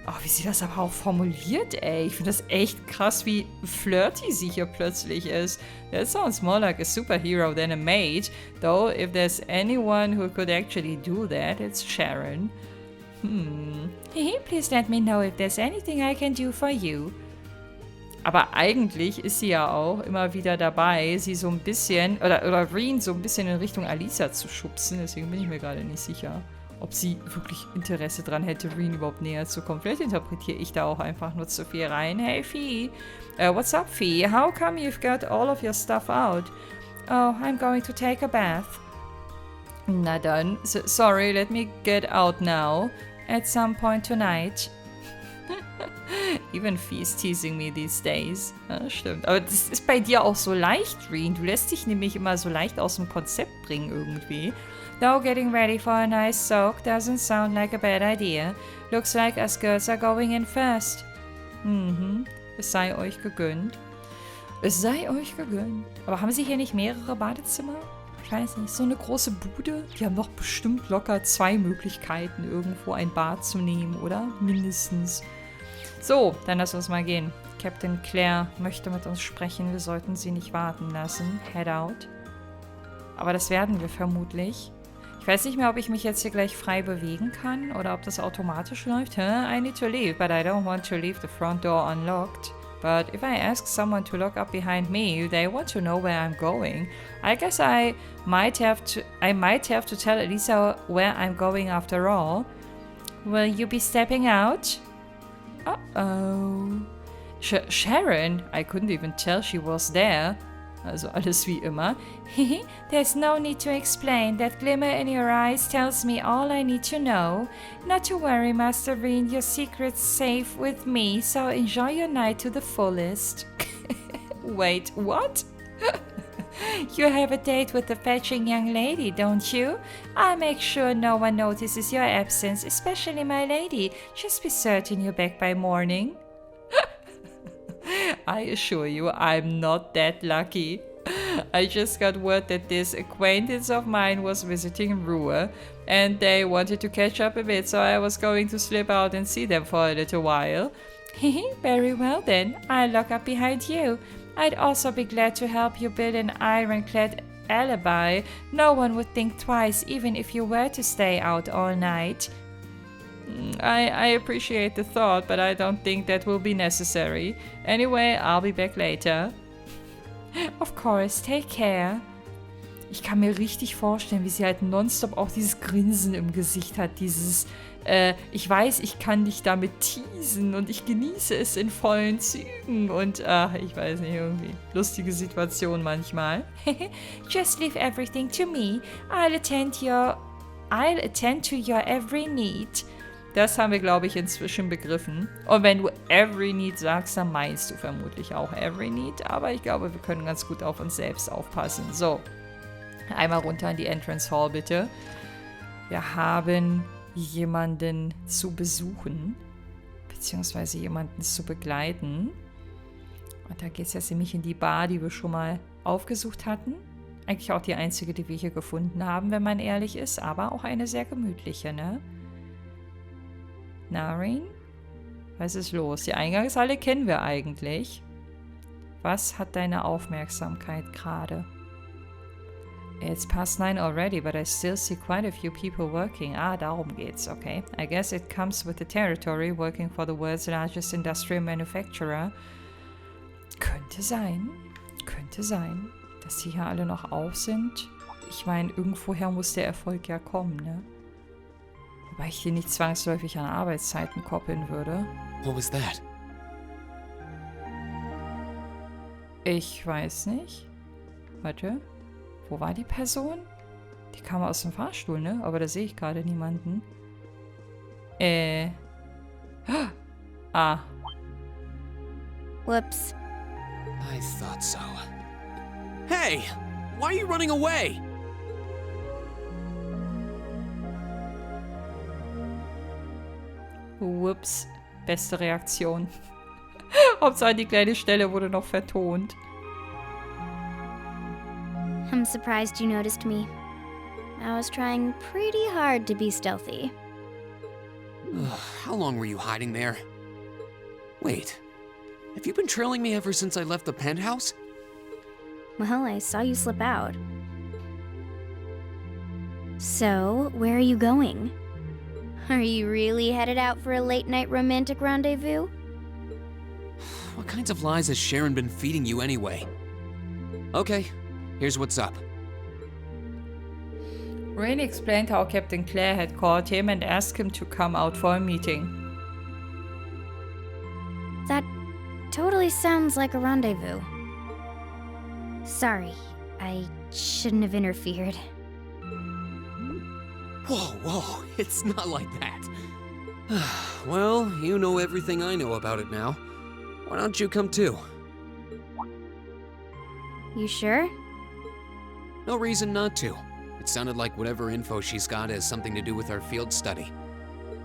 Oh, wie sie das aber auch formuliert, ey. Ich finde das echt krass, wie flirty sie hier plötzlich ist. That sounds more like a superhero than a maid. Though, if there's anyone who could actually do that, it's Sharon. Please let me know if there's anything I can do for you. Aber eigentlich ist sie ja auch immer wieder dabei, sie so ein bisschen, oder Rean so ein bisschen in Richtung Alisa zu schubsen. Deswegen bin ich mir gerade nicht sicher, ob sie wirklich Interesse dran hätte, Rean überhaupt näher zu kommen. Vielleicht interpretiere ich da auch einfach nur zu viel rein. Hey, Fee. What's up, Fee? How come you've got all of your stuff out? Oh, I'm going to take a bath. Na dann, sorry, let me get out now. At some point tonight. Even Fee's teasing me these days. Ja, stimmt. Aber das ist bei dir auch so leicht, Rean. Du lässt dich nämlich immer so leicht aus dem Konzept bringen irgendwie. Though getting ready for a nice soak doesn't sound like a bad idea. Looks like us girls are going in first. Es sei euch gegönnt. Es sei euch gegönnt. Aber haben sie hier nicht mehrere Badezimmer? Ich weiß nicht. So eine große Bude? Die haben doch bestimmt locker 2 Möglichkeiten, irgendwo ein Bad zu nehmen, oder? Mindestens. So, dann lass uns mal gehen. Captain Claire möchte mit uns sprechen. Wir sollten sie nicht warten lassen. Head out. Aber das werden wir vermutlich. Ich weiß nicht mehr, ob ich mich jetzt hier gleich frei bewegen kann oder ob das automatisch läuft. I need to leave, but I don't want to leave the front door unlocked. But if I ask someone to lock up behind me, they want to know where I'm going. I guess I might have to tell Elisa where I'm going after all. Will you be stepping out? Uh-oh. Sharon, I couldn't even tell she was there. Also alles wie immer. There's no need to explain. That glimmer in your eyes tells me all I need to know. Not to worry, Master Rean. Your secret's safe with me, so enjoy your night to the fullest. Wait, what? You have a date with the fetching young lady, don't you? I'll make sure no one notices your absence, especially my lady. Just be certain you're back by morning. I assure you, I'm not that lucky. I just got word that this acquaintance of mine was visiting Ruhr, and they wanted to catch up a bit, so I was going to slip out and see them for a little while. Very well then, I'll lock up behind you. I'd also be glad to help you build an ironclad alibi. No one would think twice, even if you were to stay out all night. I appreciate the thought, but I don't think that will be necessary. Anyway, I'll be back later. Of course, take care. Ich kann mir richtig vorstellen, wie sie halt nonstop auch dieses Grinsen im Gesicht hat. Dieses, ich weiß, ich kann dich damit teasen und ich genieße es in vollen Zügen. Und, ich weiß nicht, irgendwie lustige Situation manchmal. Just leave everything to me. I'll attend to your every need. Das haben wir, glaube ich, inzwischen begriffen. Und wenn du every need sagst, dann meinst du vermutlich auch every need. Aber ich glaube, wir können ganz gut auf uns selbst aufpassen. So, einmal runter in die Entrance Hall, bitte. Wir haben jemanden zu besuchen, beziehungsweise jemanden zu begleiten. Und da geht es jetzt nämlich in die Bar, die wir schon mal aufgesucht hatten. Eigentlich auch die einzige, die wir hier gefunden haben, wenn man ehrlich ist. Aber auch eine sehr gemütliche, ne? Rean? Was ist los? Die Eingangshalle kennen wir eigentlich. Was hat deine Aufmerksamkeit gerade? It's past 9 already, but I still see quite a few people working. Darum geht's, okay. I guess it comes with the territory, working for the world's largest industrial manufacturer. Könnte sein, dass die hier alle noch auf sind. Ich meine, irgendwoher muss der Erfolg ja kommen, ne? Wobei ich die nicht zwangsläufig an Arbeitszeiten koppeln würde. What was that? Ich weiß nicht. Warte. Wo war die Person? Die kam aus dem Fahrstuhl, ne? Aber da sehe ich gerade niemanden. Whoops. I thought so. Hey! Why are you running away? Whoops. Beste Reaktion. Hauptsache die kleine Stelle wurde noch vertont. I'm surprised you noticed me. I was trying pretty hard to be stealthy. How long were you hiding there? Wait, have you been trailing me ever since I left the penthouse? Well, I saw you slip out. So, where are you going? Are you really headed out for a late-night romantic rendezvous? What kinds of lies has Sharon been feeding you anyway? Okay, here's what's up. Rean explained how Captain Claire had called him and asked him to come out for a meeting. That totally sounds like a rendezvous. Sorry, I shouldn't have interfered. Whoa, it's not like that. Well, you know everything I know about it now. Why don't you come too? You sure? No reason not to. It sounded like whatever info she's got has something to do with our field study.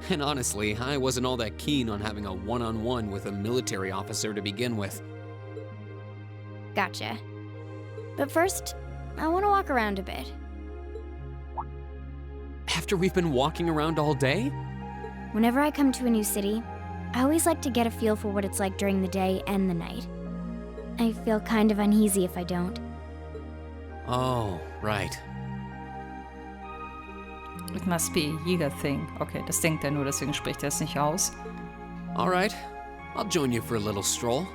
And honestly, I wasn't all that keen on having a one-on-one with a military officer to begin with. Gotcha. But first, I want to walk around a bit. After we've been walking around all day? Whenever I come to a new city, I always like to get a feel for what it's like during the day and the night. I feel kind of uneasy if I don't. Oh, right. It must be a Jäger thing. Okay, das denkt er nur, deswegen spricht er es nicht aus. Alright, I'll join you for a little stroll.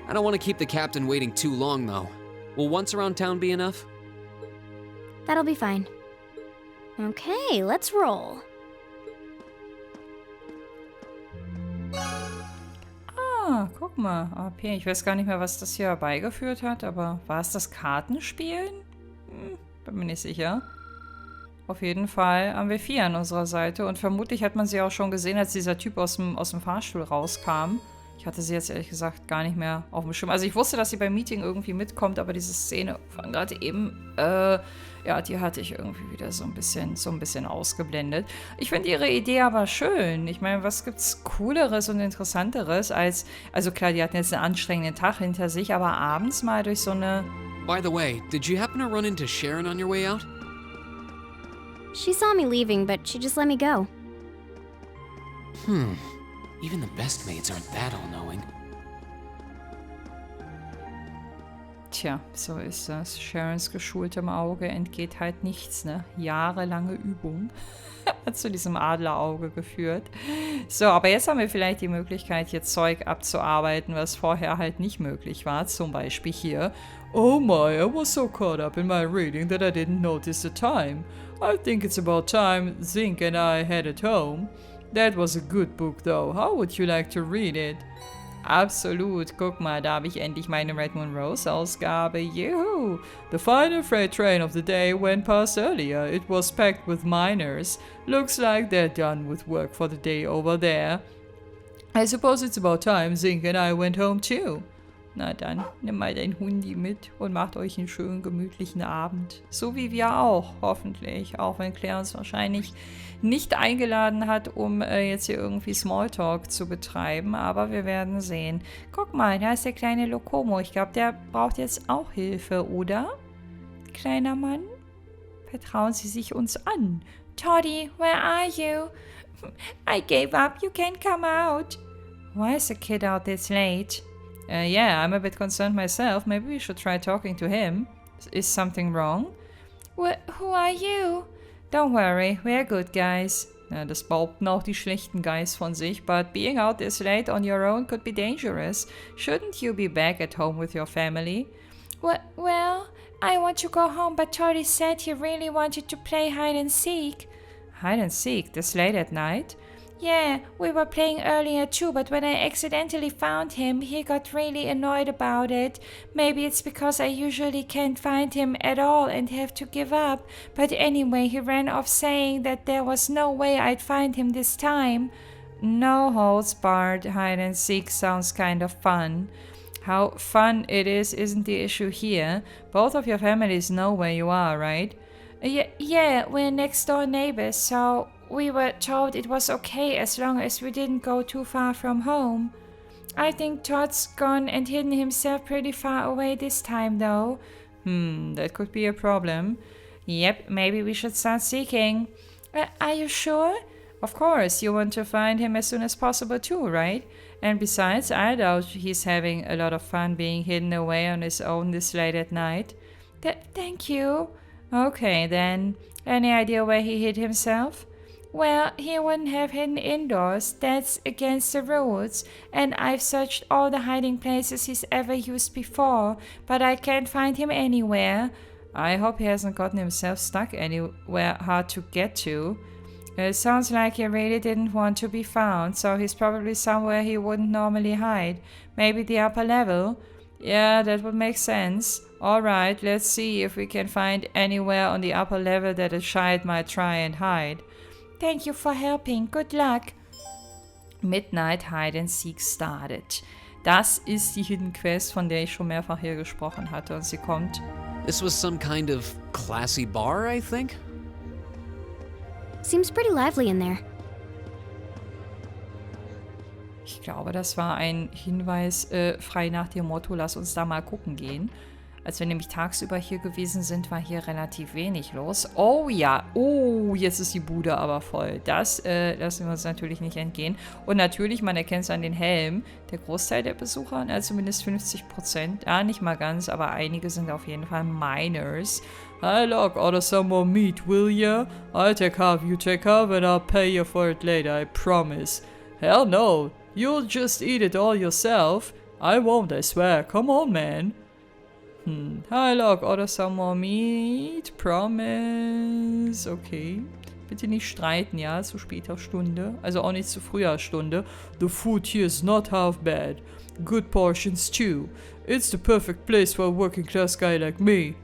I don't want to keep the captain waiting too long, though. Will once around town be enough? That'll be fine. Okay, let's roll. Ah, guck mal. AP. Ich weiß gar nicht mehr, was das hier herbeigeführt hat, aber war es das Kartenspielen? Bin mir nicht sicher. Auf jeden Fall haben wir 4 an unserer Seite und vermutlich hat man sie auch schon gesehen, als dieser Typ aus dem Fahrstuhl rauskam. Ich hatte sie jetzt ehrlich gesagt gar nicht mehr auf dem Schirm. Also ich wusste, dass sie beim Meeting irgendwie mitkommt, aber diese Szene von gerade eben, ja, die hatte ich irgendwie wieder so ein bisschen ausgeblendet. Ich finde ihre Idee aber schön. Ich meine, was gibt's Cooleres und Interessanteres als, also klar, die hatten jetzt einen anstrengenden Tag hinter sich, aber abends mal durch so eine... By the way, did you happen to run into Sharon on your way out? She saw me leaving, but she just let me go. Even the best maids aren't that all-knowing. Tja, so ist das. Sharons geschultem Auge entgeht halt nichts, ne? Jahrelange Übung hat zu diesem Adlerauge geführt. So, aber jetzt haben wir vielleicht die Möglichkeit, hier Zeug abzuarbeiten, was vorher halt nicht möglich war. Zum Beispiel hier. Oh my, I was so caught up in my reading that I didn't notice the time. I think it's about time Zink and I headed home. That was a good book though. How would you like to read it? Absolut. Guck mal, da habe ich endlich meine Redmond Rose Ausgabe. Juhu! The final freight train of the day went past earlier. It was packed with miners. Looks like they're done with work for the day over there. I suppose it's about time Zink and I went home too. Na dann, nimm mal dein Hundi mit und macht euch einen schönen, gemütlichen Abend. So wie wir auch, hoffentlich. Auch wenn Claire uns wahrscheinlich nicht eingeladen hat, um jetzt hier irgendwie Smalltalk zu betreiben. Aber wir werden sehen. Guck mal, da ist der kleine Lokomo. Ich glaube, der braucht jetzt auch Hilfe, oder? Kleiner Mann? Vertrauen Sie sich uns an. Toddy, where are you? I gave up. You can't come out. Why is the kid out this late? Yeah, I'm a bit concerned myself. Maybe we should try talking to him. Is something wrong? Who are you? Don't worry, we're good guys. Ja, das behaupten auch die schlechten Guys von sich, but being out this late on your own could be dangerous. Shouldn't you be back at home with your family? Well, I want to go home, but Tori said he really wanted to play hide and seek. Hide and seek? This late at night? Yeah, we were playing earlier too, but when I accidentally found him, he got really annoyed about it. Maybe it's because I usually can't find him at all and have to give up. But anyway, he ran off saying that there was no way I'd find him this time. No holds barred hide and seek sounds kind of fun. How fun it is isn't the issue here. Both of your families know where you are, right? Yeah, we're next door neighbors, so... We were told it was okay as long as we didn't go too far from home. I think Todd's gone and hidden himself pretty far away this time, though. That could be a problem. Yep, maybe we should start seeking. Are you sure? Of course, you want to find him as soon as possible too, right? And besides, I doubt he's having a lot of fun being hidden away on his own this late at night. Thank you. Okay, then. Any idea where he hid himself? Well, he wouldn't have hidden indoors. That's against the rules. And I've searched all the hiding places he's ever used before, but I can't find him anywhere. I hope he hasn't gotten himself stuck anywhere hard to get to. It sounds like he really didn't want to be found, so he's probably somewhere he wouldn't normally hide. Maybe the upper level? Yeah, that would make sense. Alright, let's see if we can find anywhere on the upper level that a child might try and hide. Thank you for helping. Good luck. Midnight Hide and Seek started. Das ist die Hidden Quest, von der ich schon mehrfach hier gesprochen hatte. Und sie kommt... This was some kind of classy bar, I think? Seems pretty lively in there. Ich glaube, das war ein Hinweis frei nach dem Motto, lass uns da mal gucken gehen. Als wir nämlich tagsüber hier gewesen sind, war hier relativ wenig los. Oh ja, oh, jetzt ist die Bude aber voll. Das lassen wir uns natürlich nicht entgehen. Und natürlich, man erkennt es an den Helmen, der Großteil der Besucher, zumindest 50%, ja, nicht mal ganz, aber einige sind auf jeden Fall Minors. Hi, look, order some more meat, will ya? I'll take half, you take half, and I'll pay you for it later, I promise. Hell no, you'll just eat it all yourself. I won't, I swear. Come on, man. Hi, look, order some more meat. Promise. Okay. Bitte nicht streiten, ja, zu später Stunde. Also auch nicht zu früher Stunde. The food here is not half bad. Good portions too. It's the perfect place for a working class guy like me.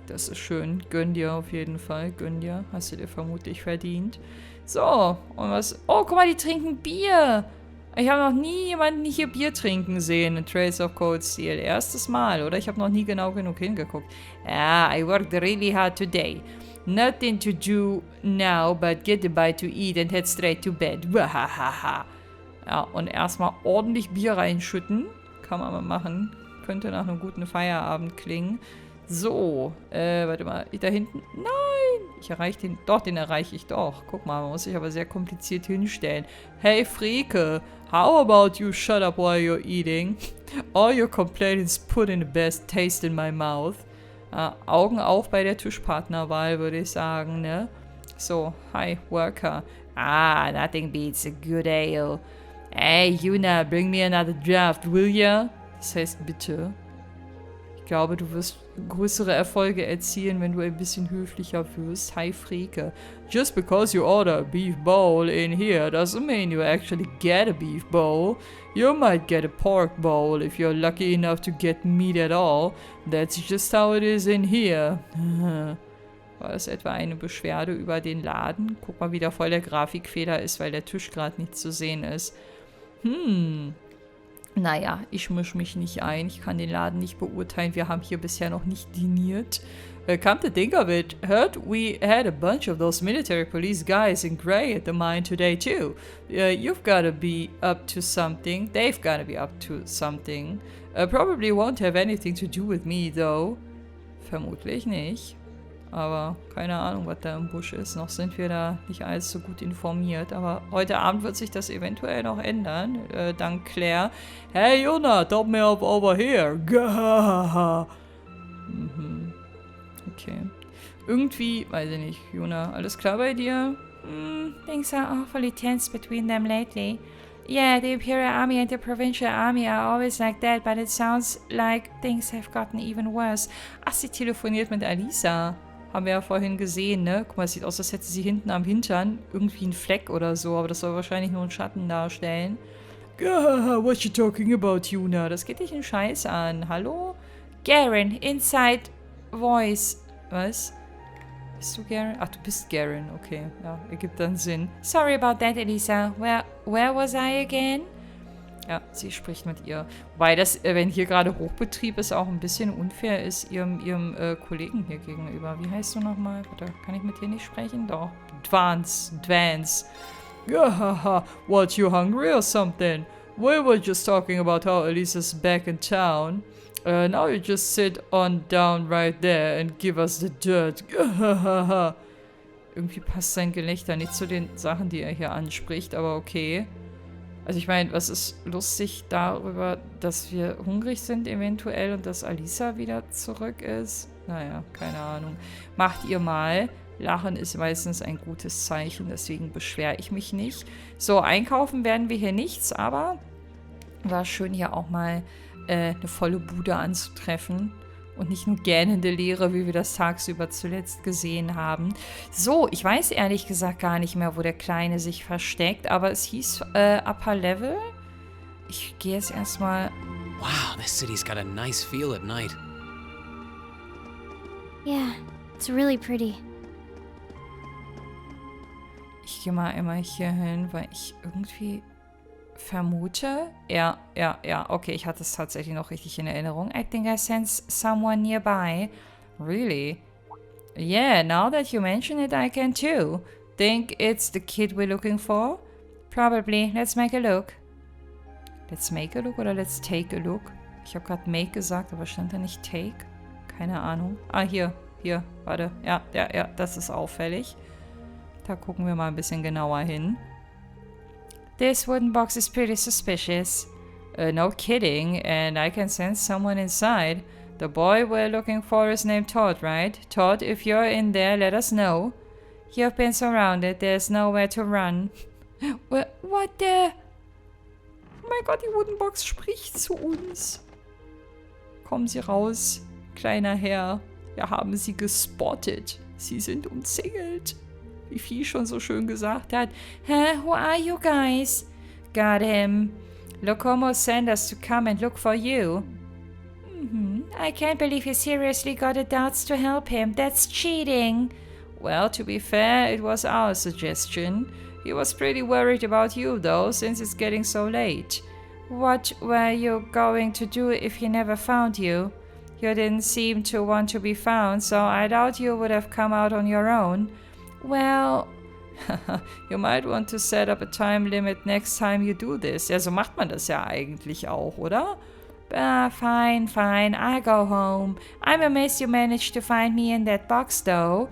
Das ist schön. Gönn dir auf jeden Fall. Gönn dir. Hast du dir vermutlich verdient. So. Und was? Oh, guck mal, die trinken Bier. Ich habe noch nie jemanden hier Bier trinken sehen in Trails of Cold Steel. Erstes Mal, oder? Ich habe noch nie genau genug hingeguckt. Ah, I worked really hard today. Nothing to do now, but get a bite to eat and head straight to bed. Wahahaha. Ja, und erstmal ordentlich Bier reinschütten. Kann man mal machen. Könnte nach einem guten Feierabend klingen. So, warte mal, da hinten, nein, ich erreiche den, doch, den erreiche ich doch. Guck mal, man muss sich aber sehr kompliziert hinstellen. Hey, Frieke, how about you shut up while you're eating? All your complaints put in the best taste in my mouth. Augen auf bei der Tischpartnerwahl, würde ich sagen, ne? So, hi, Worker. Ah, nothing beats a good ale. Hey, Yuna, bring me another draft, will ya? Das heißt, bitte. Ich glaube, du wirst größere Erfolge erzielen, wenn du ein bisschen höflicher wirst. Hi, Freke. Just because you order a beef bowl in here doesn't mean you actually get a beef bowl. You might get a pork bowl if you're lucky enough to get meat at all. That's just how it is in here. War das etwa eine Beschwerde über den Laden? Guck mal, wie da voll der Grafikfehler ist, weil der Tisch gerade nicht zu sehen ist. Naja, ich mische mich nicht ein. Ich kann den Laden nicht beurteilen. Wir haben hier bisher noch nicht diniert. Come to think of it, heard we had a bunch of those military police guys in grey at the mine today too. You've gotta be up to something. They've gotta be up to something. Probably won't have anything to do with me though. Vermutlich nicht. Aber keine Ahnung, was da im Busch ist. Noch sind wir da nicht allzu gut informiert. Aber heute Abend wird sich das eventuell noch ändern. Dank Claire. Hey, Jona, top me up over here. Gahaha. Okay. Irgendwie, weiß ich nicht, Jona, alles klar bei dir? Things are awfully tense between them lately. Yeah, the Imperial Army and the Provincial Army are always like that, but it sounds like things have gotten even worse. Ach, sie telefoniert mit Alisa. Haben wir ja vorhin gesehen, ne? Guck mal, es sieht aus, als hätte sie hinten am Hintern irgendwie einen Fleck oder so, aber das soll wahrscheinlich nur einen Schatten darstellen. What you talking about, Yuna? Das geht dich einen Scheiß an. Hallo? Garen, inside voice. Was? Bist du Garen? Ach, du bist Garen, okay. Ja, ergibt dann Sinn. Sorry about that, Elisa. Where was I again? Ja, sie spricht mit ihr. Wobei das, wenn hier gerade Hochbetrieb ist, auch ein bisschen unfair ist ihrem Kollegen hier gegenüber. Wie heißt du nochmal? Warte, kann ich mit dir nicht sprechen? Doch. Dvance. Gahaha, what, you hungry or something? We were just talking about how Elisa's back in town. Now you just sit on down right there and give us the dirt. Gahaha. Irgendwie passt sein Gelächter nicht zu den Sachen, die er hier anspricht, aber okay. Also ich meine, was ist lustig darüber, dass wir hungrig sind eventuell und dass Alisa wieder zurück ist? Naja, keine Ahnung. Macht ihr mal. Lachen ist meistens ein gutes Zeichen, deswegen beschwere ich mich nicht. So, einkaufen werden wir hier nichts, aber war schön hier auch mal eine volle Bude anzutreffen. Und nicht nur gähnende Leere, wie wir das tagsüber zuletzt gesehen haben. So, ich weiß ehrlich gesagt gar nicht mehr, wo der Kleine sich versteckt, aber es hieß Upper Level. Ich gehe jetzt erstmal... Wow, this city's got a nice feel at night. Yeah, it's really pretty. Ich gehe mal einmal hier hin, weil ich irgendwie vermute. Ja, okay, ich hatte es tatsächlich noch richtig in Erinnerung. I think I sense someone nearby. Really? Yeah, now that you mention it, I can too. Think it's the kid we're looking for? Probably. Let's make a look. Let's make a look oder let's take a look? Ich habe gerade make gesagt, aber stand da nicht take? Keine Ahnung. Ah, hier, warte. Ja, das ist auffällig. Da gucken wir mal ein bisschen genauer hin. This wooden box is pretty suspicious. No kidding, and I can sense someone inside. The boy we're looking for is named Todd, right? Todd, if you're in there, let us know. You've been surrounded. There's nowhere to run. What the... Oh mein Gott, die Wooden Box spricht zu uns. Kommen Sie raus, kleiner Herr. Wir haben Sie gespottet. Sie sind umzingelt. Wie Vieh schon so schön gesagt hat. Who are you guys? Got him. Locomo sent us to come and look for you. I can't believe he seriously got adults to help him. That's cheating. Well, to be fair, it was our suggestion. He was pretty worried about you, though, since it's getting so late. What were you going to do if he never found you? You didn't seem to want to be found, so I doubt you would have come out on your own. Well, you might want to set up a time limit next time you do this. Ja, so macht man das ja eigentlich auch, oder? Fine, I'll go home. I'm amazed you managed to find me in that box, though.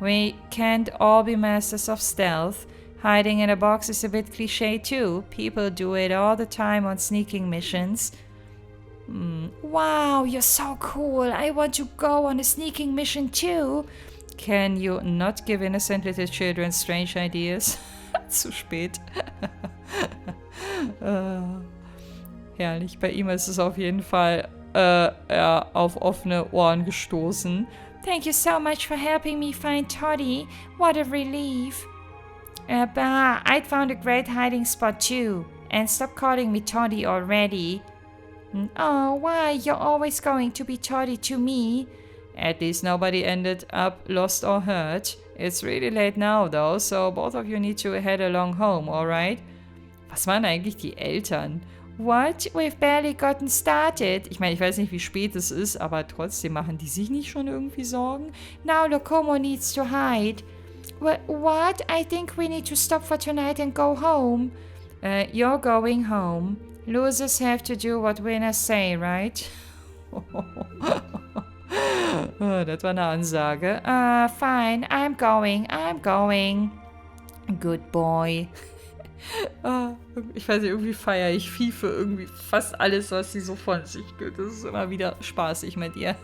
We can't all be masters of stealth. Hiding in a box is a bit cliché, too. People do it all the time on sneaking missions. Wow, you're so cool. I want to go on a sneaking mission, too. Can you not give innocent little children strange ideas? Zu spät. Herrlich, bei ihm ist es auf jeden Fall auf offene Ohren gestoßen. Thank you so much for helping me find Toddy. What a relief. I'd found a great hiding spot too. And stop calling me Toddy already. Oh, why? You're always going to be Toddy to me. At least nobody ended up lost or hurt. It's really late now though, so both of you need to head along home, alright? Was waren eigentlich die Eltern? What? We've barely gotten started. Ich meine, ich weiß nicht, wie spät es ist, aber trotzdem machen die sich nicht schon irgendwie Sorgen? Now Locomo needs to hide. What? I think we need to stop for tonight and go home. You're going home. Losers have to do what winners say, right? Oh, das war eine Ansage. Fine, I'm going. Good boy. Ich weiß nicht, irgendwie feiere ich Vieh für irgendwie fast alles, was sie so von sich gibt. Das ist immer wieder spaßig mit ihr.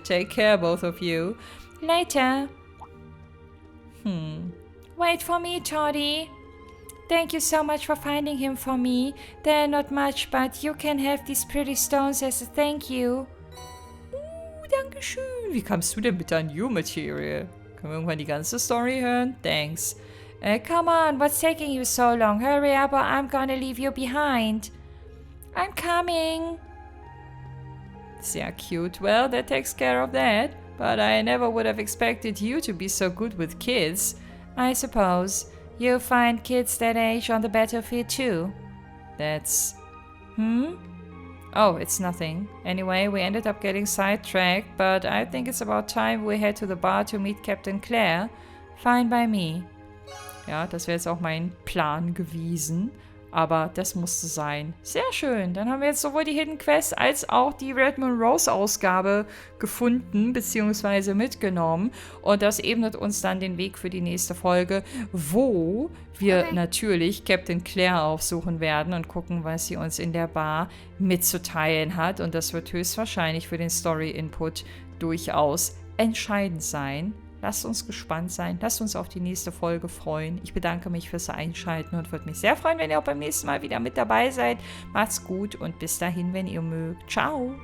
Take care, both of you. Later. Wait for me, Toddy. Thank you so much for finding him for me. They're not much, but you can have these pretty stones as a thank you. Dankeschön. Wie kamst du denn bitte an You Material? Können wir irgendwann die ganze Story hören? Thanks. Come on, what's taking you so long? Hurry up or I'm gonna leave you behind. I'm coming. Sehr cute. Well, that takes care of that. But I never would have expected you to be so good with kids. I suppose. You find kids that age on the battlefield too. That's... Oh, it's nothing. Anyway, we ended up getting sidetracked, but I think it's about time we head to the bar to meet Captain Claire. Fine by me. Ja, das wäre jetzt auch mein Plan gewesen. Aber das musste sein. Sehr schön. Dann haben wir jetzt sowohl die Hidden Quest als auch die Redmond Rose Ausgabe gefunden bzw. mitgenommen. Und das ebnet uns dann den Weg für die nächste Folge, wo wir natürlich Captain Claire aufsuchen werden und gucken, was sie uns in der Bar mitzuteilen hat. Und das wird höchstwahrscheinlich für den Story-Input durchaus entscheidend sein. Lasst uns gespannt sein. Lasst uns auf die nächste Folge freuen. Ich bedanke mich fürs Einschalten und würde mich sehr freuen, wenn ihr auch beim nächsten Mal wieder mit dabei seid. Macht's gut und bis dahin, wenn ihr mögt. Ciao!